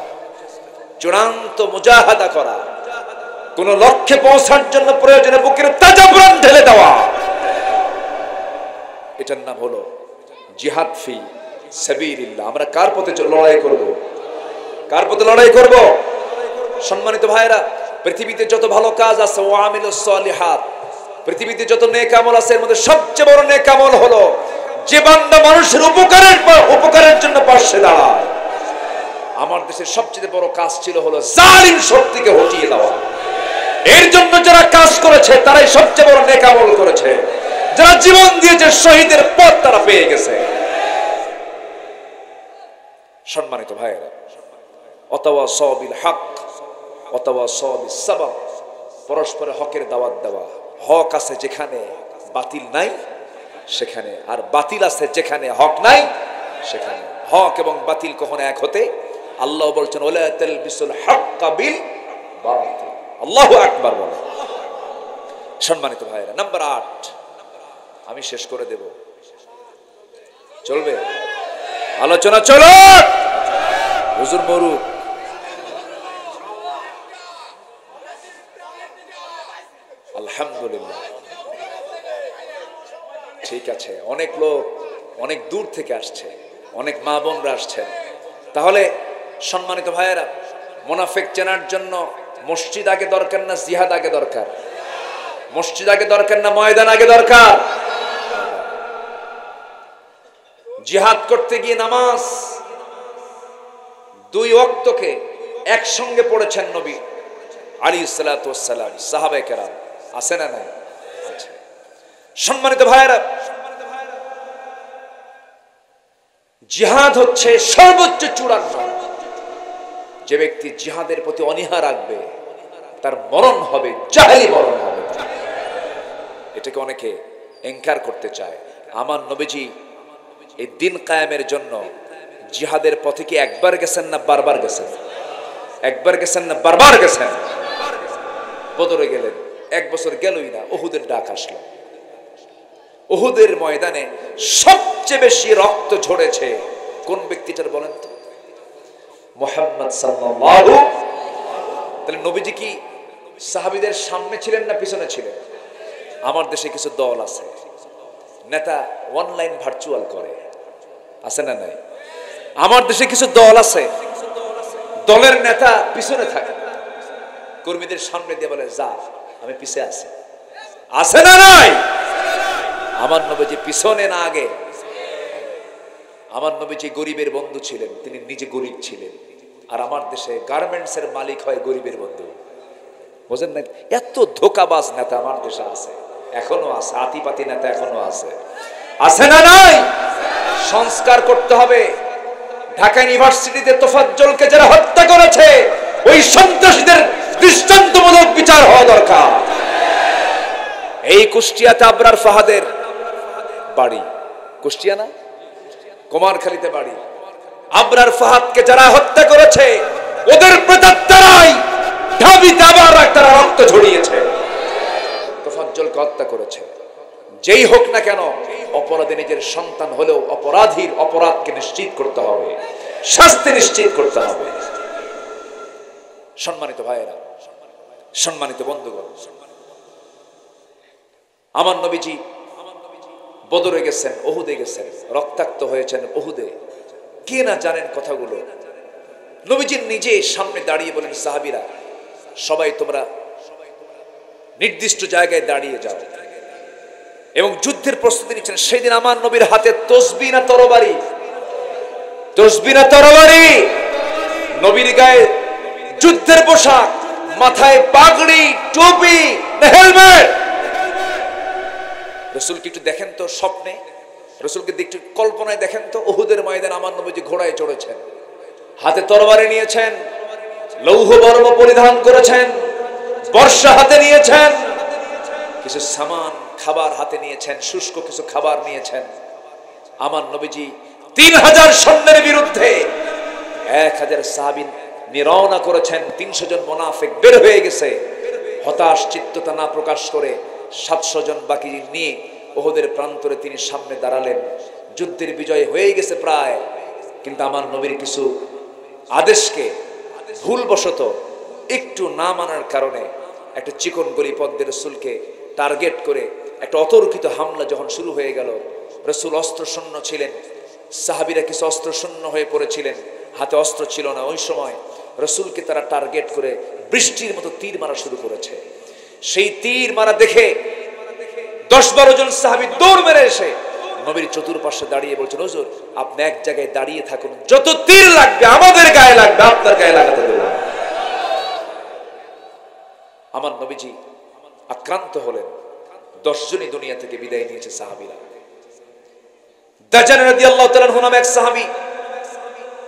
চূড়ান্ত মুজাহাদা করা, কোন লক্ষ্যে পৌঁছার জন্য প্রয়োজনে বুকের তাজা প্রাণ ঢেলে দেওয়া। এটার নাম হলো জিহাদ ফি সাবিলিল্লাহ। আমরা কার পথে লড়াই করব? কার পথে লড়াই করব? সম্মানিত ভাইরা, পৃথিবীতে যত ভালো কাজ আছে, ওয়ামিলুস সলিহাত, পৃথিবীতে যত নেক আমল আছে, এর মধ্যে সবচেয়ে বড় নেক আমল হলো যে বান্দা মানুষের উপকারের জন্য পাশে দাঁড়ায়। আমার দেশের সবচেয়ে বড় কাজ ছিল হলো জালিম শক্তিকে হটিয়ে দেওয়া। এর জন্য যারা কাজ করেছে তারাই সবচেয়ে বড় নেক আমল করেছে। যারা জীবন দিয়েছে, শহীদের পথ তারা পেয়ে গেছে। সম্মানিত ভাইয়েরা, ওয়াতাওয়াসাউ বিল হক ওয়াতাওয়াসাউ বিস সাবর, পরস্পর হকের দাওয়াত দেওয়া। হক আছে যেখানে, বাতিল নাই সেখানে, আর বাতিল আছে যেখানে, হক নাই সেখানে। হক এবং বাতিল কখনো এক হতে, আল্লাহ বলছেন ওয়ালা তালবিসুল হাক্কা বিল বাতিল। আল্লাহু আকবার বলেন। সম্মানিত ভাইয়েরা, নাম্বার 8 আমি শেষ করে দেব, চলবে? আলোচনা চলো। হুজুর মরুক। আলহামদুলিল্লাহ, ঠিক আছে। অনেক লোক অনেক দূর থেকে আসছে, অনেক মা বোনরা আসছেন। তাহলে সম্মানিত ভাইয়েরা, মুনাফিক চেনার জন্য মসজিদ আগে দরকার না জিহাদ আগে দরকার? মসজিদ আগে দরকার না ময়দান আগে দরকার? জিহাদ করতে গিয়ে নামাজ 2 ওয়াক্তকে একসঙ্গে পড়েছেন নবী আলাইহিস সালাতু ওয়াস সালাম, সাহাবায়ে কেরাম। আছে না নাই? আছে। সম্মানিত ভাইয়েরা, জিহাদ হচ্ছে সর্বোচ্চ চূড়ান্ত। যে ব্যক্তি জিহাদের প্রতি অনীহা রাখবে তার মরণ হবে জাহেলি মরণ হবে। এটাকে অনেকে এনকার করতে চায়। আমার নবীজি এই দিন কায়েমের জন্য জিহাদের পথে কি একবার গেছেন না বারবার গেছেন? একবার গেছেন না বারবার গেছেন? বদরে গেলেন, 1 বছর গেলই না, উহুদের ডাক আসলো। উহুদের ময়দানে সবচেয়ে বেশি রক্ত ঝরেছে কোন ব্যক্তিটার বলেন তো? মুহাম্মদ সাল্লাল্লাহু। তাহলে নবীজি কি সাহাবীদের সামনে ছিলেন না পিছনে ছিলেন? আমার দেশে কিছু দল আছে, নেতা অনলাইন ভার্চুয়াল করে, আছে না নাই? আমার দেশে কিছু দল আছে, দলের নেতা পিছনে থাকে, কর্মীদের সামনে দিয়ে বলে যা আমি পিছে আছি, আছে না নাই? আমার নবীজি পিছনে না আগে? আমার নবীজি গরিবের বন্ধু ছিলেন, তিনি নিজে গরিব ছিলেন। আর আমার দেশে গার্মেন্টসের মালিক হয় গরিবের বন্ধু। বুঝেন না? এত ধোকাবাজ নেতা আমার দেশে আছে, এখনো আছে, আতিপাতি নেতা এখনো আছে, আছে না নাই? সংস্কার করতে হবে। ঢাকা ইউনিভার্সিটিতে তোফাজ্জলকে যারা হত্যা করেছে ওই সন্ত্রাসীদের দৃষ্টান্তমূলক বিচার হওয়া দরকার। এই কুষ্টিয়াতে আবরার ফাহাদের বাড়ি, কুষ্টিয়া না, কুমারখালীতে বাড়ি। আবরার ফাহাদকে যারা হত্যা করেছে ওদের প্রেতাত্মারাই ঢাবিতে আবার একটা রক্ত ঝরিয়েছে, তোফাজ্জলকে হত্যা করেছে। যেই হোক না কেন অপরাধী নিজের সন্তান হলেও অপরাধীর অপরাধকে নিশ্চিত করতে হবে, শাস্তি নিশ্চিত করতে হবে। সম্মানিত ভাইয়েরা, সম্মানিত বন্ধুগণ, আমার নবীজি বদরে গেছেন, ওহুদে গেছেন, রক্তাক্ত হয়েছেন ওহুদে। কে না জানেন কথাগুলো। নবীজি নিজে সামনে দাঁড়িয়ে বলেন, সাহাবীরা সবাই তোমরা নির্দিষ্ট জায়গায় দাঁড়িয়ে যাও, এবং যুদ্ধের প্রস্তুতি নিচ্ছেন। সেদিন আমার নবীর হাতে তসবিহ না তরবারি? তসবিহ না তরবারি? নবীর গায়ে যুদ্ধের পোশাক, মাথায় পাগড়ি, টুপি না হেলমেট? রাসূলকে একটু দেখেন তো স্বপ্নে, রাসূলকে একটু কল্পনায় দেখেন তো। উহুদের ময়দানে আমার নবীজি ঘোড়ায় চড়েছেন, হাতে তরবারি নিয়েছেন, লৌহ বর্ম পরিধান করেছেন, বর্শা হাতে নিয়েছেন, কিছু সামান খাবার হাতে নিয়েছেন, শুষ্ক কিছু খাবার নিয়েছেন। আমার নবীজি 3000 সৈন্যের বিরুদ্ধে 1000 সাহাবী নিরওনা করেছেন। 300 জন মুনাফিক বের হয়ে গেছে, হতাশ চিত্ততা না প্রকাশ করে 700 জন বাকি নিয়ে উহুদের প্রান্তরে তিনি সামনে দাঁড়ালেন। যুদ্ধের বিজয় হয়ে গেছে প্রায়, কিন্তু আমার নবীর কিছু আদেশকে ভুলবশত একটু না মানার কারণে একটা চিকন গলি পথে রাসূলকে টার্গেট করে একটা অতর্কিত হামলা যখন শুরু হয়ে গেল, রাসূল অস্ত্র শূন্য ছিলেন, সাহাবীরা কিছু অস্ত্র শূন্য হয়ে পড়েছিলেন, হাতে অস্ত্র ছিল না। ওই সময় রাসূলকে তারা টার্গেট করে বৃষ্টির মতো তীর মারা শুরু করেছে। সেই তীর মারা দেখে 10-12 জন সাহাবী দৌড় মেরে এসে নবীর চতুর্পাশে দাঁড়িয়ে বলছেন, হুজুর আপনি এক জায়গায় দাঁড়িয়ে থাকুন, যত তীর লাগবে আমাদের গায়ে লাগবে, আপনার গায়ে লাগাতে দেব না। আমার নবীজি আক্রান্ত হলেন। 10 জনই দুনিয়া থেকে বিদায় নিয়েছে সাহাবীরা। দাজান রাদিয়াল্লাহু তাআলা আনহু নামে এক সাহাবী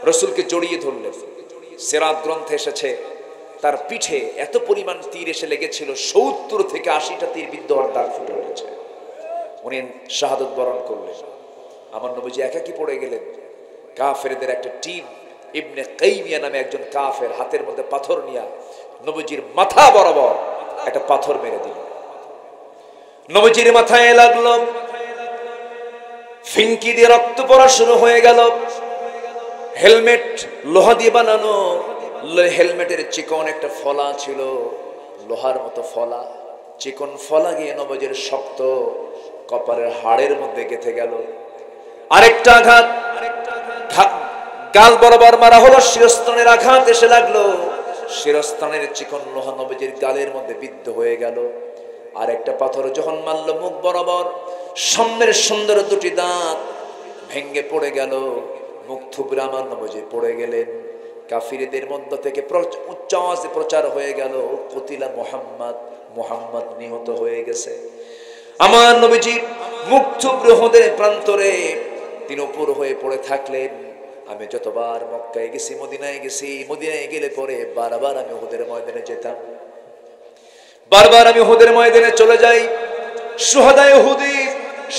রাসূলকে জড়িয়ে ধরলেন। সিরাত গ্রন্থে এসেছে তার পিঠে এত পরিমাণ তীর এসে লেগেছিল, 70 থেকে 80টা তীর বিদ্ধ হওয়ার দাগ ফুটে উঠেছে। উনি শাহাদাত বরণ করলেন। আমার নবীজি একাকী পড়ে গেলেন। কাফেরদের একটা টিম, ইবনে কাইমিয়া নামে একজন কাফের হাতের মধ্যে পাথর নিয়ে নবীজির মাথা বরাবর একটা পাথর মেরে দিল। নবীজির মাথায় লাগলো, ফিনকি দিয়ে রক্ত পড়া শুরু হয়ে গেল। হেলমেট লোহা দিয়ে বানানো, হেলমেটের চিকন একটা ফলা ছিল, লোহার মতো ফলা, চিকন ফলা গিয়ে নবীজির শক্ত কপালের হাড়ের মধ্যে গেঁথে গেল। আরেকটা আঘাত গাল বরাবর মারা হলো, শিরস্ত্রাণের আঘাত এসে লাগলো, শিরস্ত্রাণের চিকন লোহা নবীজির গালের মধ্যে বিদ্ধ হয়ে গেল। আরেকটা পাথর যখন মারল মুখ বরাবর, সামনের সুন্দর দুটি দাঁত ভেঙ্গে পড়ে গেল, মুখ থুবড়ে আমার নবীজি পড়ে গেলেন। কাফিরদের মধ্য থেকে উচ্চ আওয়াজে প্রচার হয়ে গেল, কুতিলা মুহাম্মদ, মুহাম্মদ নিহত হয়ে গেছে। আমার নবীজি মুখ থুবড়ে উহুদের প্রান্তরে তিনি উপর হয়ে পড়ে থাকলেন। আমি যতবার মক্কায় গেছি, মদিনায় গেছি, মদিনায় গেলে পরে বারবার আমি উহুদের ময়দানে যেতাম, বারবার আমি উহুদের ময়দানে চলে যাই। শুহাদায়ে উহুদে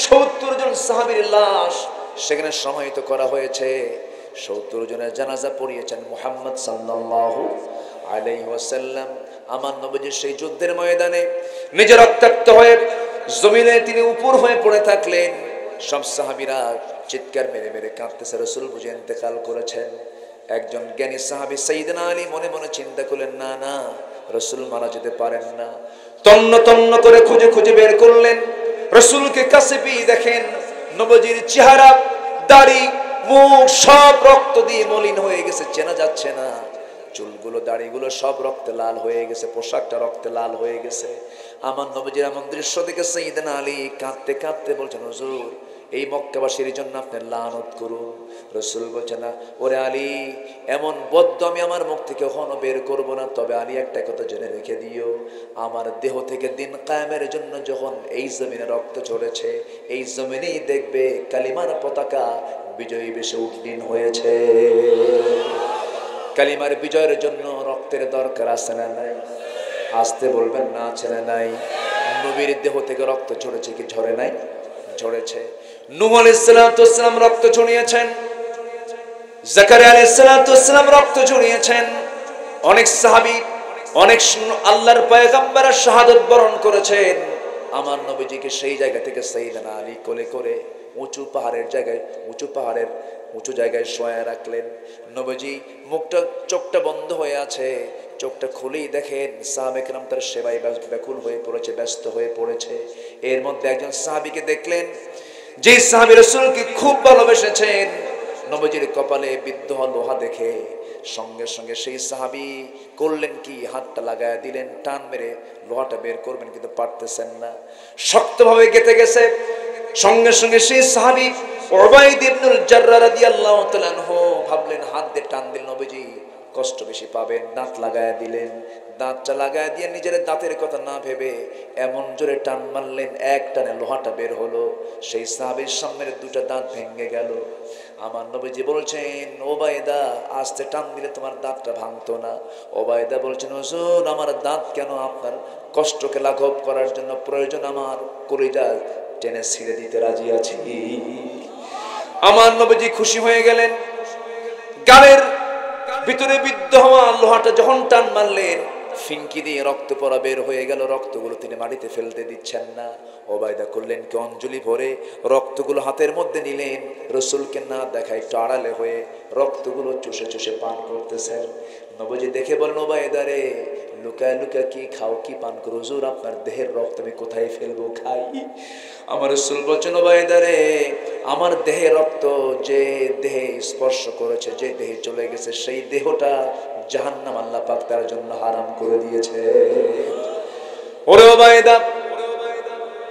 70 জন সাহাবীর লাশ সেখানে সমাহিত করা হয়েছে। 70 জনের জানাজা পড়িয়েছেন মুহাম্মদ সাল্লাল্লাহু আলাইহি ওয়াসাল্লাম। আমার নবীজি সেই যুদ্ধের ময়দানে নিজে রক্তাক্ত হয়ে জমিনে তিনি উপর হয়ে পড়ে থাকলেন। সব সাহাবীরা চিৎকার মেরে মেরে কাঁদতেছে, রাসূল বুঝে ইন্তেকাল করেছেন। একজন জ্ঞানী সাহাবী সাইয়েদনা আলী মনে মনে চিন্তা করলেন, না না, রাসূল মারা যেতে পারেন না। তন্ন তন্ন করে খুঁজে খুঁজে বের করলেন, রাসূলকে কাছে পেয়ে দেখেন নবীজির চেহারা, দাড়ি, মুখ সব রক্ত দিয়ে মলিন হয়ে গেছে, চেনা যাচ্ছে না। চুলগুলো, দাড়িগুলো সব রক্তে লাল হয়ে গেছে, পোশাকটা রক্তে লাল হয়ে গেছে। আমার নবীজির এমন দৃশ্য দেখে সাইয়েদনা আলী কাঁদতে কাঁদতে বলছেন, হুজুর এই মক্কাবাসীর জন্য আপনি লানত করুন। রাসূল বলছেন না, ওরে আলী, এমন বদ্দ আমি আমার মুখ থেকে কখনো বের করব না। তবে আলী, একটা কথা জেনে রেখে দিও, আমার দেহ থেকে দিন কায়েমের জন্য যখন এই জমিনে রক্ত ঝরেছে, এই জমিনেই দেখবে কালিমার পতাকা বিজয়ী বেশে উড্ডীন হয়েছে। কালিমার বিজয়ের জন্য রক্তের দরকার আছে না নাই? আসতে বলবেন না, আছে না নাই? নবীর দেহ থেকে রক্ত ঝরেছে কি ঝরে নাই? ঝরেছে। নূহ আলাইহিস সালাম রক্ত ঝরিয়েছেন, জাকারিয়া আলাইহিস সালাম রক্ত ঝরিয়েছেন। অনেক সাহাবী, অনেক আল্লাহর পয়গম্বর শাহাদাত বরণ করেছেন। আমার নবীজিকে সেই জায়গা থেকে সাইয়েদনা আলী কোলে করে উঁচু পাহাড়ের উঁচু জায়গায় শোয়া রাখলেন। নবীজি মুখটা, চোখটা বন্ধ হয়ে আছে, চোখটা খুলেই দেখেন সাহাবে কেরাম তার সেবায় ব্যাকুল হয়ে পড়েছে, ব্যস্ত হয়ে পড়েছে। এর মধ্যে একজন সাহাবীকে দেখলেন, যে সাহাবী রাসূলকে খুব ভালোবেসেছেন। নবীজির কপালে বিদ্ধ লোহা দেখে সঙ্গে সঙ্গে সেই সাহাবী করলেন কি, হাতটা লাগায় দিলেন, টান মেরে লোহাটা বের করবেন কিন্তু পারতেছেন না, শক্তভাবে গেঁথে গেছে। সঙ্গে সঙ্গে সেই সাহাবী উবাইদ ইবনুল জাররাহ রাদিয়াল্লাহু তাআলা আনহু ভাবলেন, হাত দিয়ে টান দিলেন, নবীজি কষ্ট বেশি পাবেন, দাঁত লাগায় দিলেন। দাঁতটা লাগায় দিয়ে নিজের দাঁতের কথা না ভেবে এমন জোরে টান মারলেন, এক টানে লোহাটা বের হলো। সেই সাহাবীর সামনের দুটো দাঁত ভেঙে গেল। আমার নবীজি বলছেন, ওবায়দা, আস্তে টান দিলে তোমার দাঁতটা ভাঙতো না। ওবায়দা বলছেন, হুজুর, আমার দাঁত কেন, আপনার কষ্টকে লাঘব করার জন্য প্রয়োজন আমার কলিজা টেনে ছিঁড়ে দিতে রাজি আছি। আমার নবীজি খুশি হয়ে গেলেন। গালের ভিতরে বিদ্ধ হওয়া লোহাটা যখন টান মারলেন, ফিনকি দিয়ে রক্ত পড়া বের হয়ে গেল। রক্তগুলো তিনি মাটিতে ফেলতে দিচ্ছেন না। ওবায়দা করলেন কি, অঞ্জলি ভরে রক্তগুলো হাতের মধ্যে নিলেন, রাসূলকে না দেখা একটু আড়ালে হয়ে রক্তগুলো চুষে চুষে পান করতেছেন। নবীজি দেখে বলেন, ওবায়দা রে, লুকায় লুকায় কি খাও, কি পান করো? হুজুর, আপনার দেহের রক্ত আমি কোথায় ফেলবো, খাই? আমার রাসূল বলছেন, ওবায়দা রে, আমার দেহে রক্ত যে দেহে স্পর্শ করেছে, যে দেহে চলে গেছে, সেই দেহটা জাহান্নাম আল্লাহ পাক তার জন্য হারাম করে দিয়েছে। ওরে ওবায়দা,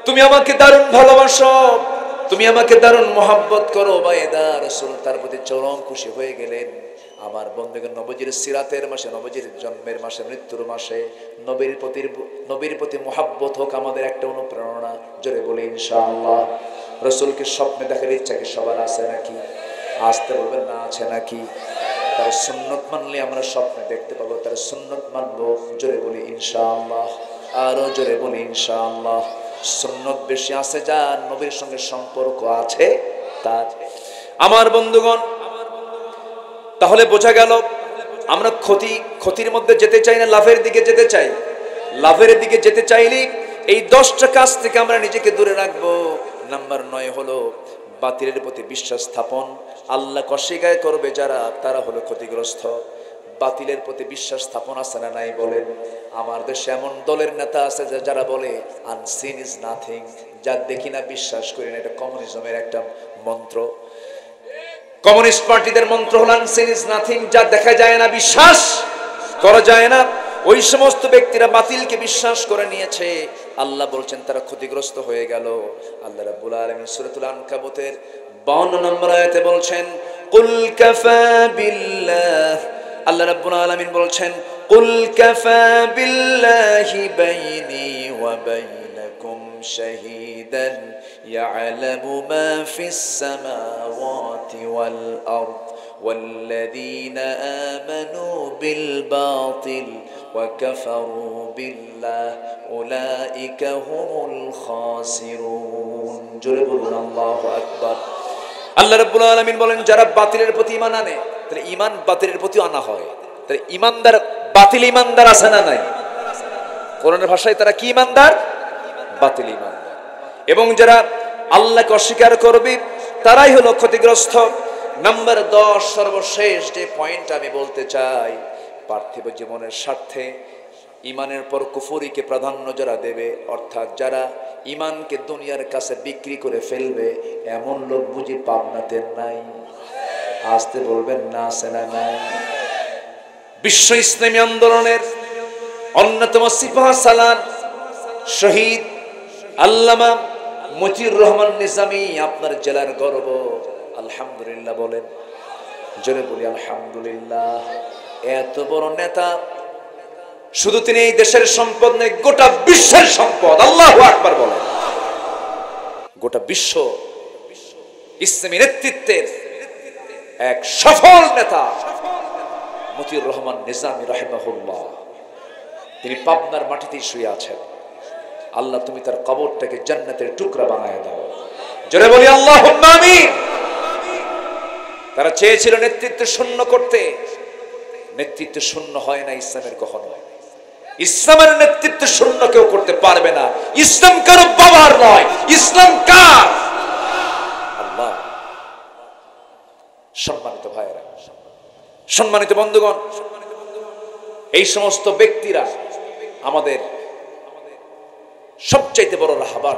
তুমি আমাকে দারুণ ভালোবাসো, তুমি আমাকে দারুণ মহব্বত করো। ওবায়দা, রাসূল তার প্রতি চরম খুশি হয়ে গেলেন। আমার বন্ধুগণ, নবীজির সিরাতের মাসে, নবীজির জন্মের মাসে, মৃত্যুর মাসে নবীর প্রতি মহব্বত হোক আমাদের একটা অনুপ্রেরণা। জোরে বলি ইনশাআল্লাহ। রাসূলকে স্বপ্নে দেখার ইচ্ছা কি সবার আছে নাকি? আসতে বলবেন না, আছে নাকি? তার সুন্নত মানলে আমরা স্বপ্নে দেখতে পাবো, তার সুন্নত মানবো। জোরে বলি ইনশাআল্লাহ, আরো জোরে বলি ইনশাআল্লাহ। সুন্নত বেশি আছে যার, নবীর সঙ্গে সম্পর্ক আছে তার। আমার বন্ধুগণ, তাহলে বোঝা গেল আমরা ক্ষতির মধ্যে যেতে চাই না, লাভের দিকে যেতে চাই। লাভের দিকে যেতে চাইলে এই 10টা কাজ থেকে আমরা নিজেকে দূরে রাখবো। নাম্বার 9 হলো বাতিলের প্রতি বিশ্বাস স্থাপন। আল্লাহকে অস্বীকার করবে যারা, তারা হলো ক্ষতিগ্রস্ত। বাতিলের প্রতি বিশ্বাস স্থাপন আছে না নাই বলেন? আমার দেশে এমন দলের নেতা আছে যারা বলে আনসিন ইজ নাথিং, যা দেখি না বিশ্বাস করি না। এটা কমিউনিজমের একটা মন্ত্র। কমিউনিস্ট পার্টিদের মন্ত্র হল আনসিন ইজ নাথিং, যা দেখা যায় না, বিশ্বাস করা যায় না। ওই সমস্ত ব্যক্তিরা বাতিলকে বিশ্বাস করে নিয়েছে। আল্লাহ বলছেন তারা ক্ষতিগ্রস্ত হয়ে গেল। আল্লাহ রাব্বুল আলামিন সূরাতুল আনকাবুতের 52 নম্বর আয়াতে বলছেন, কুল কাফা বিল্লাহ, আল্লাহ রাব্বুল আলামিন বলছেন, কুল কাফা বিল্লাহি বাইনি ওয়া বাইনাকুম শাহীদান ইয়ালামু মা ফিস সামাওয়াতি ওয়াল আরদ ওয়াল্লাযীনা আমানু বিল বাতিল ওয়া কাফারু বিল্লাহ উলাইকা হুমুল খাসিরুন। জোরে বলুন আল্লাহু আকবার। আল্লাহ রাব্বুল আলামিন বলেন, যারা বাতিলের প্রতি ঈমান আনে, তাহলে ঈমান বাতিলের প্রতি আনা হয়। তাহলে ঈমানদার, বাতিল ঈমানদার আছে না নাই? কোরআনের ভাষায় তারা কি ঈমানদার? বাতিল ঈমানদার। এবং যারা আল্লাহকে অস্বীকার করবে তারাই হলো ক্ষতিগ্রস্ত। নাম্বার 10, সর্বশেষ যে পয়েন্ট আমি বলতে চাই, পার্থিব জীবনের স্বার্থে ঈমানের পর কুফরিকে প্রাধান্য যারা দেবে, অর্থাৎ যারা ঈমানকে দুনিয়ার কাছে বিক্রি করে ফেলবে, এমন লোক বুঝি পাবনাতে নাই? আসতে বলবেন না, আছে না নাই? বিশ্ব ইসলামী আন্দোলনের অন্যতম সিপাহ সালার শহীদ আল্লামা মতিউর রহমান নিজামী আপনার জেলার গর্ব, আলহামদুলিল্লাহ বলেন, জোরে বলি আলহামদুলিল্লাহ। এত বড় নেতা, শুধু তিনি এই দেশের সম্পদ নয়, গোটা বিশ্বের সম্পদ। আল্লাহু আকবার বলেন। গোটা বিশ্ব ইসলামী নেতৃত্বের এক সফল নেতা মতিউর রহমান নিজামী রাহিমাহুল্লাহ। তিনি পাবনার মাটিতেই শুয়ে আছেন। আল্লাহ তুমি তার কবরটাকে জান্নাতের টুকরা বানায় দাও। জোরে বলি আল্লাহুম্মা আমিন। তারা চেয়েছিল নেতৃত্ব শূন্য করতে, নেতৃত্ব শূন্য হয় না ইসলামের কখনো। ইসলামের নেতৃত্ব শূন্য কেউ করতে পারবে না। ইসলাম কারো বাবার নয়, ইসলাম কার? আল্লাহ। সম্মানিত ভাইয়েরা, সম্মানিত বন্ধুগণ, এই সমস্ত ব্যক্তিরা আমাদের সবচাইতে বড় রাহবার।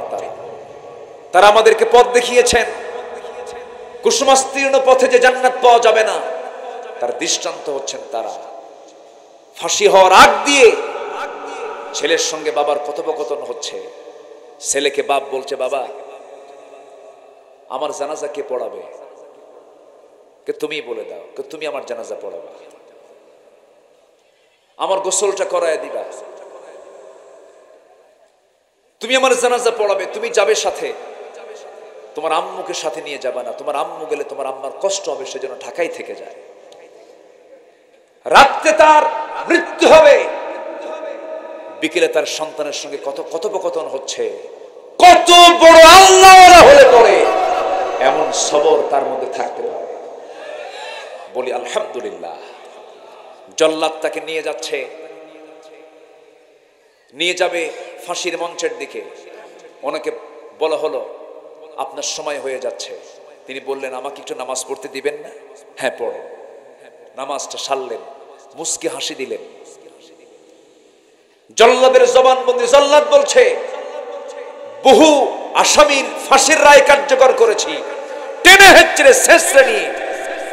তারা আমাদেরকে পথ দেখিয়েছেন। কুসুমাস্তীর্ণ পথে যে জান্নাত পাওয়া যাবে না, তার দৃষ্টান্ত হচ্ছেন তারা। ফাঁসি হওয়ার আগ দিয়ে ছেলের সঙ্গে বাবার কথোপকথন হচ্ছে। ছেলেকে বাপ বলছে, বাবা আমার জানাজা কে পড়াবে? কে তুমি বলে দাও, কে তুমি আমার জানাজা পড়াবে, আমার গোসলটা করায় দিবা, তুমি আমার জানাজা পড়াবে, তুমি যাবে সাথে, তোমার আম্মুকে সাথে নিয়ে যাবে না, তোমার আম্মু গেলে তোমার আম্মার কষ্ট হবে, সেজন্য ঢাকায় থেকে যায়। রাতে তার মৃত্যু হবে, বিকেলে তার সন্তানের সঙ্গে কত কথোপকথন হচ্ছে। কত বড় আল্লাহওয়ালা হলে পরে এমন সবর তার মধ্যে থাকতে পারে। বলি আলহামদুলিল্লাহ। জল্লাদ তাকে নিয়ে যাচ্ছে, নিয়ে যাবে ফাঁসির মঞ্চের দিকে। ওনাকে বলা হলো আপনার সময় হয়ে যাচ্ছে। তিনি বললেন, আমাকে একটু নামাজ পড়তে দিবেন না? হ্যাঁ পড়ো। নামাজটা সারলেন, মুস্কি হাসি দিলেন। জল্লাদের জবানবন্দি। জল্লাদ বলছে, বহু আসামির ফাঁসির রায় কার্যকর করেছি, টেনে হেঁচড়ে শেষরে নিয়ে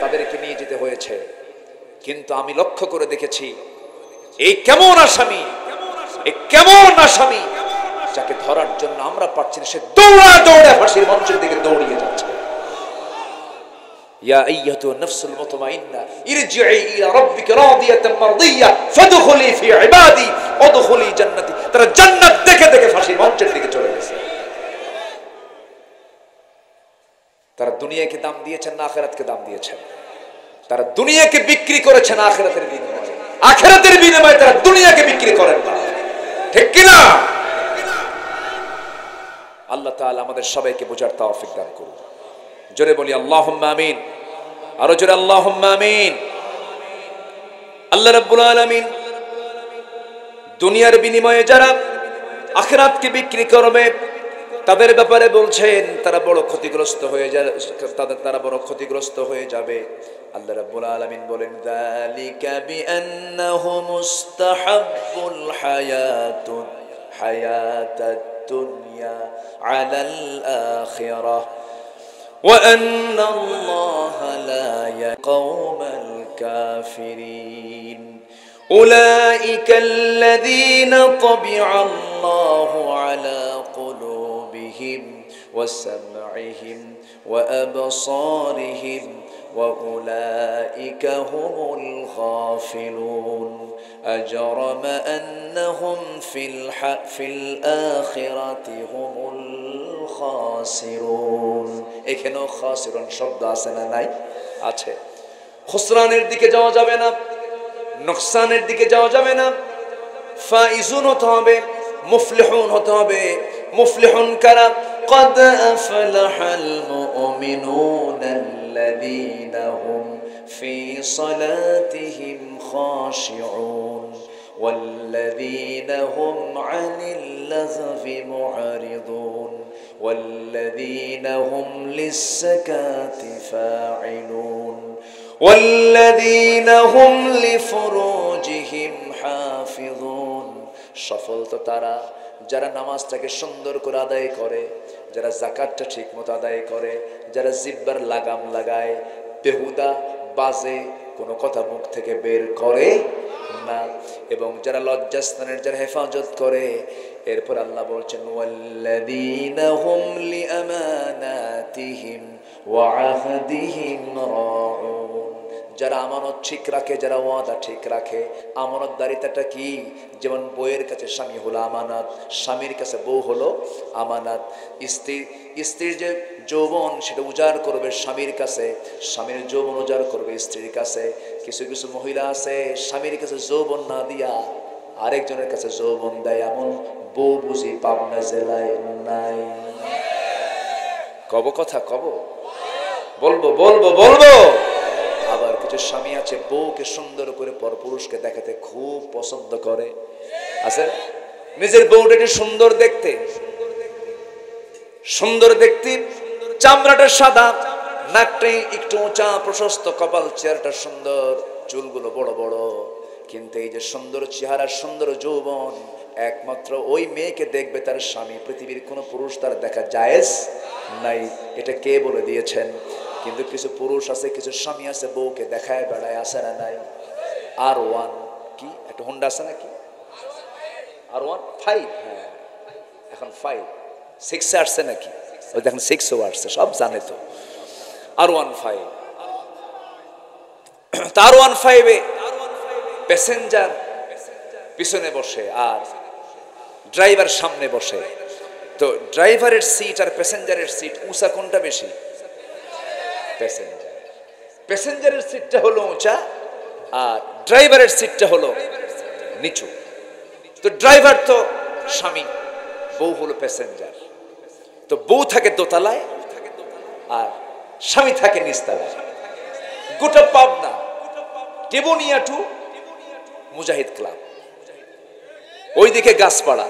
তাদেরকে নিয়ে যেতে হয়েছে, কিন্তু আমি লক্ষ্য করে দেখেছি এই কেমন আসামি, এই কেমন আসামি যাকে ধরার জন্য আমরা পারছি না, সে দৌড়া দৌড়ে ফাঁসির মঞ্চের দিকে দৌড়িয়ে যাচ্ছে। ইয়া আইয়াতুন নাফসুল মুতমাইন্না ইরজিই ইলা রাব্বিকা রাদিয়াতাম মারদিয়া ফাদখুলি ফি ইবাদি ওয়াদখুলি জান্নাতি। তারা জান্নাত দেখে দেখে ফাঁসির মঞ্চের দিকে চলে গেছে। তারা দুনিয়াকে দাম দিয়েছেন না আখিরাতকে দাম দিয়েছেন? তারা দুনিয়াকে বিক্রি করেছেন আখিরাতের বিনিময়ে। আখিরাতের বিনিময়ে তারা দুনিয়াকে বিক্রি করেন না, ঠিক কি না? আল্লাহ তাআলা আমাদের সবাইকে বোঝার তৌফিক দান করুন। জোরে বলি আল্লাহুম্মা আমিন। আরো জোরে আল্লাহুম্মা আমিন। আল্লাহ রাব্বুল আলামিন দুনিয়ার বিনিময়ে যারা আখিরাতকে বিক্রি করবে তাদের ব্যাপারে বলছেন তারা বড় ক্ষতিগ্রস্ত হয়ে যাবে, তারা বড় ক্ষতিগ্রস্ত হয়ে যাবে। আল্লাহ রাব্বুল আলামিন বলেন, যালিকা বিআন্নাহু মুস্তাহাব্বুল হায়াতাদ দুনিয়া আলাল আখিরাহ ওয়া আন্নাল্লাহা লা ইয়াকওমাল কাফিরিন উলাইকা আল্লাযীনা তাবিআ আল্লাহু আলা কুলুবিহিম ওয়া সাম'ইহিম ওয়া আবসারিহিম ওয়া উলাইকা হুমুল গাফিলুন আজরামা আন্নাহুম ফিল আখিরাতি হুমুল খাসিরুন। এখানেও খাসিরুন শব্দ আছে না নাই? আছে। খুসরানের দিকে যাওয়া যাবে না, নোকসানের দিকে যাওয়া যাবে না, ফাইজুন হতে হবে, মুফলিহুন হতে হবে। মুফলিহুন কারা? قد أفلح المؤمنون الذين هم في صلاتهم خاشعون والذين هم عن اللغو معرضون والذين هم للزكاة فاعلون والذين هم لفروجهم حافظون। সফল তো তারা যারা নামাজটাকে সুন্দর করে আদায় করে, যারা যাকাতটা ঠিকমতো আদায় করে, যারা জিহ্বার লাগাম লাগায়, বেহুদা বাজে কোনো কথা মুখ থেকে বের করে না। এবং যারা লজ্জাস্থানের যারা হেফাজত করে, এরপর আল্লাহ বলছেন ওয়াল্লাযীনা হুম লিআমানাতিহিম ওয়া আহদিহিম রাউন, যারা আমানত ঠিক রাখে, যারা ওয়াদা ঠিক রাখে। আমানতদারিতাটা কি? যেমন বউয়ের কাছে স্বামী হলো আমানত, স্বামীর কাছে বউ হলো আমানত। স্ত্রীর যে যৌবন সেটা উজাড় করবে স্বামীর কাছে, স্বামীর যৌবন উজাড় করবে স্ত্রীর কাছে। কিছু কিছু মহিলা আছে স্বামীর কাছে যৌবন না দিয়া আরেকজনের কাছে যৌবন দেয়, এমন বউ বুঝি পাবনা জেলায় নাই। কব কথা কব, বলবো বলবো বলবো। আবার কিছু স্বামী আছে বউকে সুন্দর করে পরপুরুষকে দেখাতে খুব পছন্দ করে, আছে নিজের বউটাকে সুন্দর দেখতে, সুন্দর দেখতে, চামড়াটা সাদা, নাকটাই একটু উঁচা প্রশস্ত, কপাল চেহারাটা সুন্দর, চুলগুলো বড় বড়। কিন্তু এই যে সুন্দর চেহারা সুন্দর যৌবন একমাত্র ওই মেয়েকে দেখবে তার স্বামী, পৃথিবীর কোনো পুরুষ তার দেখা জায়েজ নাই। এটা কে বলে দিয়েছেন? কিন্তু কিছু পুরুষ আছে, কিছু স্বামী আছে বউকে দেখায় বেড়ায়, আসে না নাই? R1 কি একটা হোন্ডা আছে নাকি? R1 5, হ্যাঁ এখন 5 6 আসছে নাকি? ওই দেখেন 6ও আসছে, সব জানে তো। R1 5, R1 5 এ প্যাসেঞ্জার পিছনে বসে আর ড্রাইভার সামনে বসে। তো ড্রাইভারের সিট আর প্যাসেঞ্জারের সিট উঁচা কোনটা বেশি? প্যাসেঞ্জারের সিটটা হলো উঁচা আর ড্রাইভারের সিটটা হলো নিচু। তো ড্রাইভার তো স্বামী, বউ হলো প্যাসেঞ্জার। তো বউ থাকে দোতলায় আর স্বামী থাকে নিচতলায়। গোটা পাবনা টেবুনিয়া টু মুজাহিদ ক্লাব, ওইদিকে গাছপাড়া,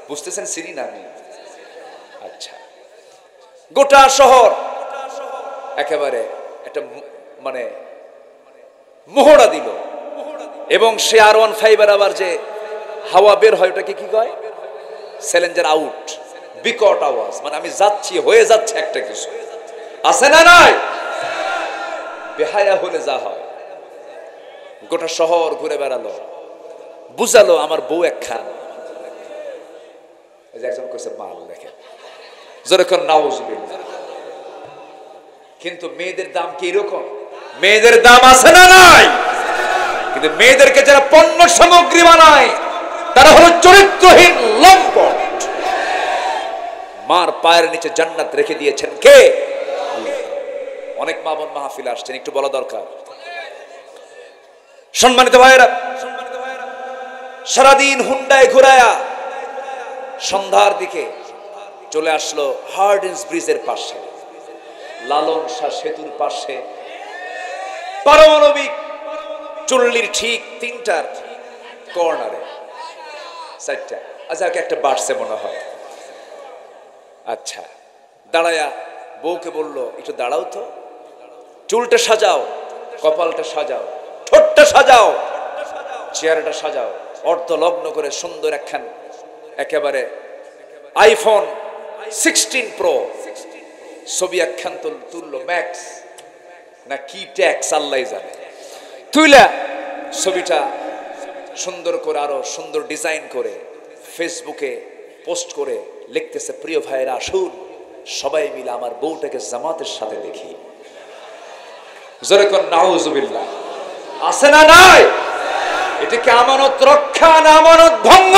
বুঝতেছেন সিরি নামে? আচ্ছা, গোটা শহর একেবারে একটা মানে মোহরা দিল। এবং সে R1 5 আবার যে হাওয়া বের হয় ওটাকে কি কয়? স্যালেঞ্জার আউট, বিকট আওয়াজ, মানে আমি যাচ্ছি, হয়ে যাচ্ছে একটা কিছু, আছে না নাই? বেহায়া হলে যা হয়। গোটা শহর ঘুরে বেড়ালো, বুঝালো আমার বউ একখান। একজন কইছে মাল দেখেন, যেরকম নাউজুবিল্লাহ। কিন্তু মেয়েদের দাম কি এরকম? মেয়েদের দাম আছে না নাই? কিন্তু মেয়েদেরকে যারা পণ্য সামগ্রী বানায় তারা হলো চরিত্রহীন লম্পট। মার পায়ের নিচে জান্নাত রেখে দিয়েছেন কে? অনেক মা বোন মাহফিলে আসছেন, একটু বলা দরকার। সম্মানিত ভাইয়েরা, সারাদিন হুন্ডায় ঘুরায়া সন্ধ্যার দিকে চলে আসলো হার্ডিন্স ব্রিজের পাশে, লালন শাহ সেতুর পাশে, পারমাণবিক চুল্লির ঠিক 3টার কর্নারে 4টা, আচ্ছা একটা বাড়ছে মনে হয়। আচ্ছা, দাঁড়ায়া বউকে বললো একটু দাঁড়াও তো, চুলটা সাজাও, কপালটা সাজাও, ঠোঁটটা সাজাও, চেহারাটা সাজাও, অর্ধলগ্ন করে সুন্দর একখান একেবারে iPhone 16 Pro ছবি একখান তুললো, ম্যাক্স না কি ট্যাক্স আল্লাহ জানে, তুইলা ছবিটা সুন্দর করে আরো সুন্দর ডিজাইন করে ফেসবুকে পোস্ট করে লিখতেছে, প্রিয় ভাইয়েরা আসুন সবাই মিলে আমার বউটাকে জামাতের সাথে দেখি। যেরকম নাউজুবিল্লাহ, আছে না নাই? এটা কি আমানত রক্ষা না আমানত ভঙ্গ?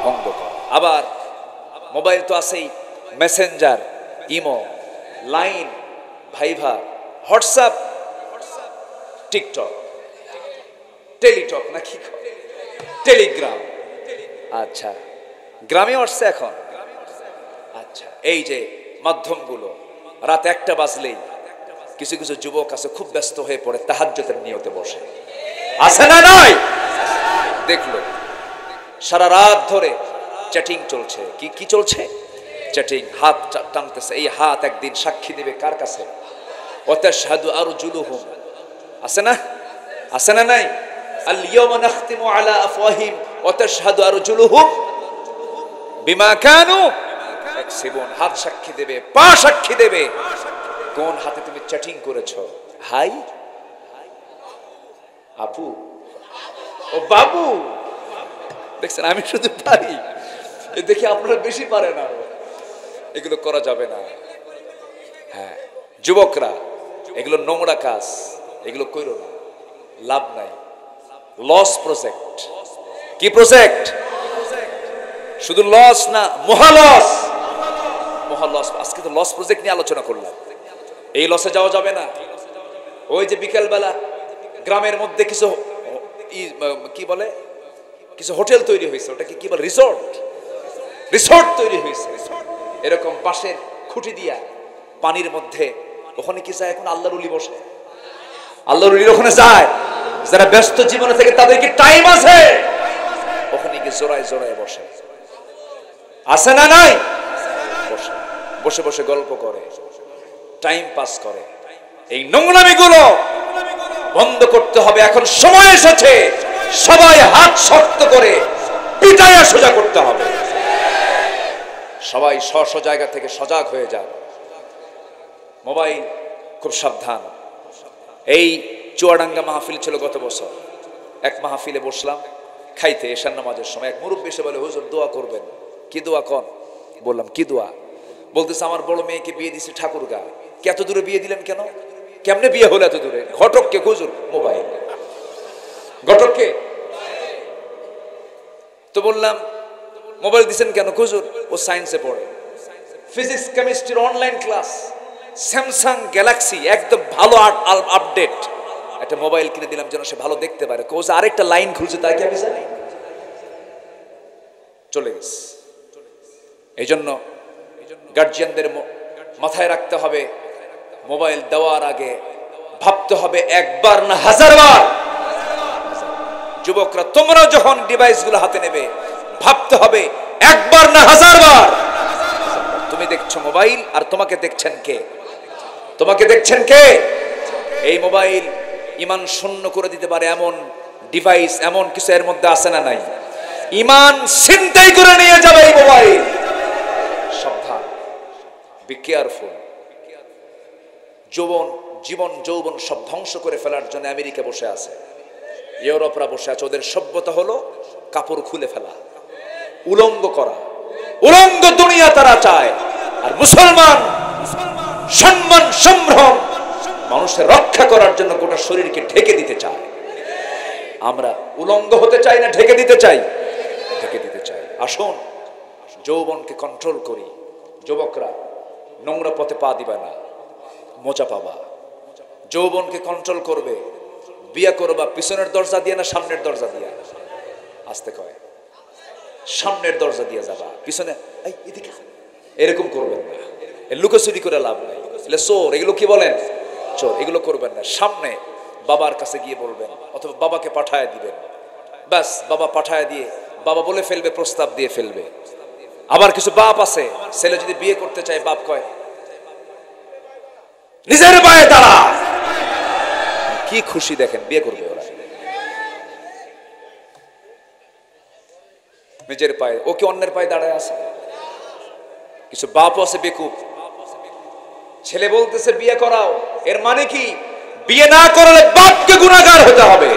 ভঙ্গ কর। আবার মোবাইল তো আছেই, Messenger, Imo, Line, Viber, WhatsApp, TikTok, Teletalk নাকি টেলিগ্রাম। আচ্ছা, গ্রামে আসছে এখন। আচ্ছা, এই যে মাধ্যমগুলো রাত 1টা বাজলেই কিছু কিছু যুবক আছে খুব ব্যস্ত হয়ে পড়ে, তাহাজ্জুদের নিয়তে বসে, আছে না নাই? দেখলো সারা রাত ধরে চ্যাটিং চলছে। কি কি চলছে? চ্যাটিং, হাত টানতেছে। এই হাত একদিন সাক্ষী দেবে কার কাছে? ওয়াতাশহাদু আরজুলুহুম, আছে না? আছে না নাই? আল ইয়াওমা নাখতিমু আলা আফওয়াহিম ওয়া তাশহাদু আরজুলুহুম বিমা কানু ইয়াকসিবুন। হাত সাক্ষী দেবে, পা সাক্ষী দেবে। কোন হাতে তুমি চ্যাটিং করেছো? হাই আপু, ও বাবু। দেখছেন, আমি শুধু পারি, এ দেখে আপনারা বেশি পারেন। আরো এগুলো করা যাবে না। হ্যাঁ, যুবকরা, এগুলো নোংরা কাজ, এগুলো কইরো না, লাভ নাই। Loss project. কি প্রজেক্ট? শুধু লস না, মহালস। মহালস। আজকে তো লস প্রজেক্ট নিয়ে আলোচনা করলাম। এই লসে যাওয়া যাবে না। ওই যে বিকেলবেলা গ্রামের মধ্যে কিছু কি বলে, কিছু হোটেল তৈরি হয়েছে, ওটাকে কি বলে, রিসোর্ট। রিসোর্ট তৈরি হয়েছে এরকম বাঁশের খুঁটি দিয়া পানির মধ্যে। ওখানে কি যায় এখন? আল্লাহর ওলি বসে। আল্লাহর ওলির ওখানে যায় যারা ব্যস্ত জীবনে থেকে, তাদের কি টাইম আছে? ওখানে গিয়ে জোড়ায় জোড়ায় বসে। আছে না নাই? বসে বসে বসে গল্প করে, টাইম পাস করে। এই নোংরামিগুলো বন্ধ করতে হবে। এখন সময় এসেছে সবাই হাত শক্ত করে পিটাইয়া সোজা করতে হবে। সবাই স্ব স্ব জায়গা থেকে সজাগ হয়ে যান। মোবাইল খুব সাবধান। এই চুয়াডাঙ্গা মাহফিল ছিল গত বছর। এক মাহফিলে বসলাম খাইতে, এশার নামাজের সময়। এক মুরব্বী এসে বলে, হুজুর দোয়া করবেন। কি দোয়া কন? বললাম কি দোয়া? বলতেছে, আমার বড় মেয়েকে বিয়ে দিছে ঠাকুরগা। কে এত দূরে বিয়ে দিলেন কেন? কেমনে বিয়ে হলো এত দূরে? ঘটককে? হুজুর মোবাইল। ঘটককে? তো বললাম মোবাইল দিছেন কেন? হুজুর ও সায়েন্সে পড়ে, ফিজিক্স কেমিস্ট্রির অনলাইন ক্লাস, স্যামসাং গ্যালাক্সি একদম ভালো আপডেট একটা মোবাইল কিনে দিলাম যেন সে ভালো দেখতে পারে। কোজ আরেকটা লাইন খুলছে, তাই কি আমি জানি? চলে গেছে। এই জন্য গার্জিয়ানদের মাথায় রাখতে হবে, মোবাইল দেওয়ার আগে ভাবতে হবে একবার না হাজারবার। যুবকরা, তোমরা যখন ডিভাইসগুলো হাতে নেবে ভাবতে হবে একবার না হাজারবার। তুমি দেখছো মোবাইল, আর তোমাকে দেখছেন কে? তোমাকে দেখছেন কে? এই মোবাইল ঈমান শূন্য করে দিতে পারে এমন ডিভাইস, এমন কিছু এর মধ্যে আছে না নাই? ঈমান ছিনতাই করে নিয়ে যাবে এই মোবাইল। সাবধান, বি কেয়ারফুল। জীবন যৌবন সব ধ্বংস করে ফেলার জন্য আমেরিকা বসে আছে, ইউরোপরা বসে আছে। ওদের সভ্যতা হলো কাপড় খুলে ফেলা, উলঙ্গ করা। উলঙ্গ দুনিয়া তারা চায়। আর মুসলমান সম্মান সম্ভ্রম মানুষের রক্ষা করার জন্য গোটা শরীরকে ঢেকে দিতে চায়। আমরা উলঙ্গ হতে চাই না ঢেকে দিতে চাই? ঢেকে দিতে চাই। আসুন যৌবনকে কন্ট্রোল করি। যুবকরা, নোংরা পথে পা দিবা না, মজা পাবা। যৌবনকে কন্ট্রোল করবে। বিয়ে করবা পিছনের দরজা দিয়ে না সামনের দরজা দিয়ে? আসতে কয়, সামনের দরজা দিয়ে যাবা, পিছনে এদিকে এরকম করবেন না। লুকোচুরি করে লাভ নাই। চোর, এগুলো কি বলেন? চোর, এগুলো করবেন না। সামনে বাবার কাছে গিয়ে বলবেন, অথবা বাবাকে পাঠায় দিবেন। ব্যাস, বাবা পাঠায় দিয়ে বাবা বলে ফেলবে, প্রস্তাব দিয়ে ফেলবে। আবার কিছু বাপ আছে, ছেলে যদি বিয়ে করতে চায়, বাপ কয় নিজের পায়ে দাঁড়া। কি খুশি দেখেন, বিয়ে করবে ওরা নিজের পায়ে। ও কি অন্যের পায়ে দাঁড়ায় আছে? কিছু বাপ আছে বেকুব, ছেলে বলতেছে বিয়ে করাও, এর মানে কি? বিয়ে না করলে বাপকে গুনাহগার হতে হবে।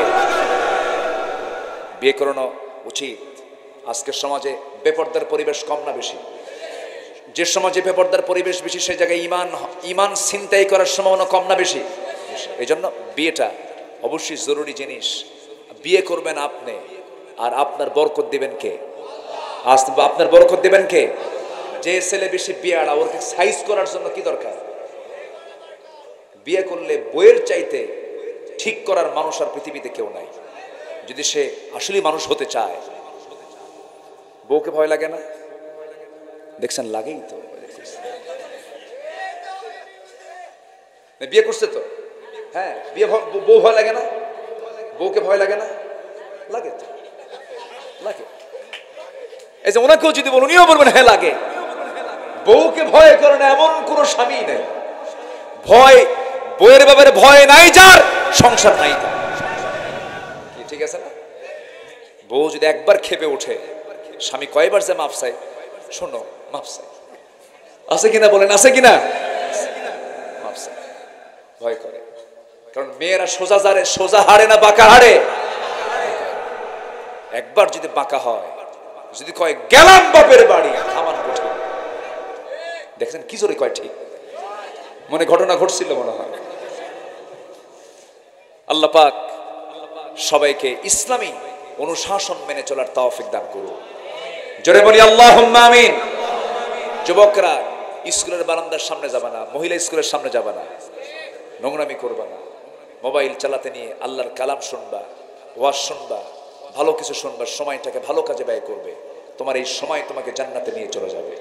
বিয়ে করানো উচিত। আজকের সমাজে বেপরদার পরিবেশ কম না বেশি? যে সমাজে বেপরদার পরিবেশ বেশি, সেই জায়গায় ঈমান ছিনতাই করার সম্ভাবনা কম না বেশি? এই জন্য বিয়েটা অবশ্যই জরুরি জিনিস। বিয়ে করবেন আপনি, আর আপনার বরকত দিবেন কে? আপনার বরকত দিবেন কে? যে ছেলে বেশি বিয়াড়া, ওকে সাইজ করার জন্য কি দরকার? বিয়ে করলে বইয়ের চাইতে ঠিক করার মানুষ আর পৃথিবীতে কেউ নাই। যদি সে আসলে মানুষ হতে চায়। বউকে ভয় লাগে না? দেখছেন, লাগেই তো। বিয়ে করছে তো, হ্যাঁ, বিয়ে বউ ভয় লাগে না? বউকে ভয় লাগে না? লাগে তো, লাগে। এই যে ওনাকেও যদি বলুন, উনিও বলবেন হ্যাঁ লাগে। বউকে ভয় করে না এমন কোন স্বামী নেই। ভয়, বউয়ের ব্যাপারে ভয় নাই যার, সংসার নাই তার। কি ঠিক আছে না? বউ যদি একবার খেপে ওঠে, স্বামী কয়বার যে মাফ চাই? শোনো, মাফ চাই। আছে কিনা বলেন, আছে কিনা? মাফ চাই। ভয় করে। কারণ মেয়েরা সোজা হাড়ে না বাঁকা হাড়ে? একবার যদি বাঁকা হয়, যদি কয় গেলাম বাপের বাড়ি, থামান কঠিন। দেখছেন কি জোরে কয়, ঠিক মনে ঘটনা ঘটছিল মনে হয়। আল্লাহ পাক সবাইকে ইসলামী অনুশাসন মেনে চলার তৌফিক দান করুন। জোরে বলি আল্লাহুম্মা আমিন। যুবকরা স্কুলের বারান্দার সামনে যাবে না, মহিলা স্কুলের সামনে যাবে না, নোংরামি করবে না। মোবাইল চালাতে নিয়ে আল্লাহর কালাম শুনবা, ওয়াজ শুনবা, ভালো কিছু শুনবা, সময়টাকে ভালো কাজে ব্যয় করবে। তোমার এই সময় তোমাকে জান্নাতে নিয়ে চলে যাবে।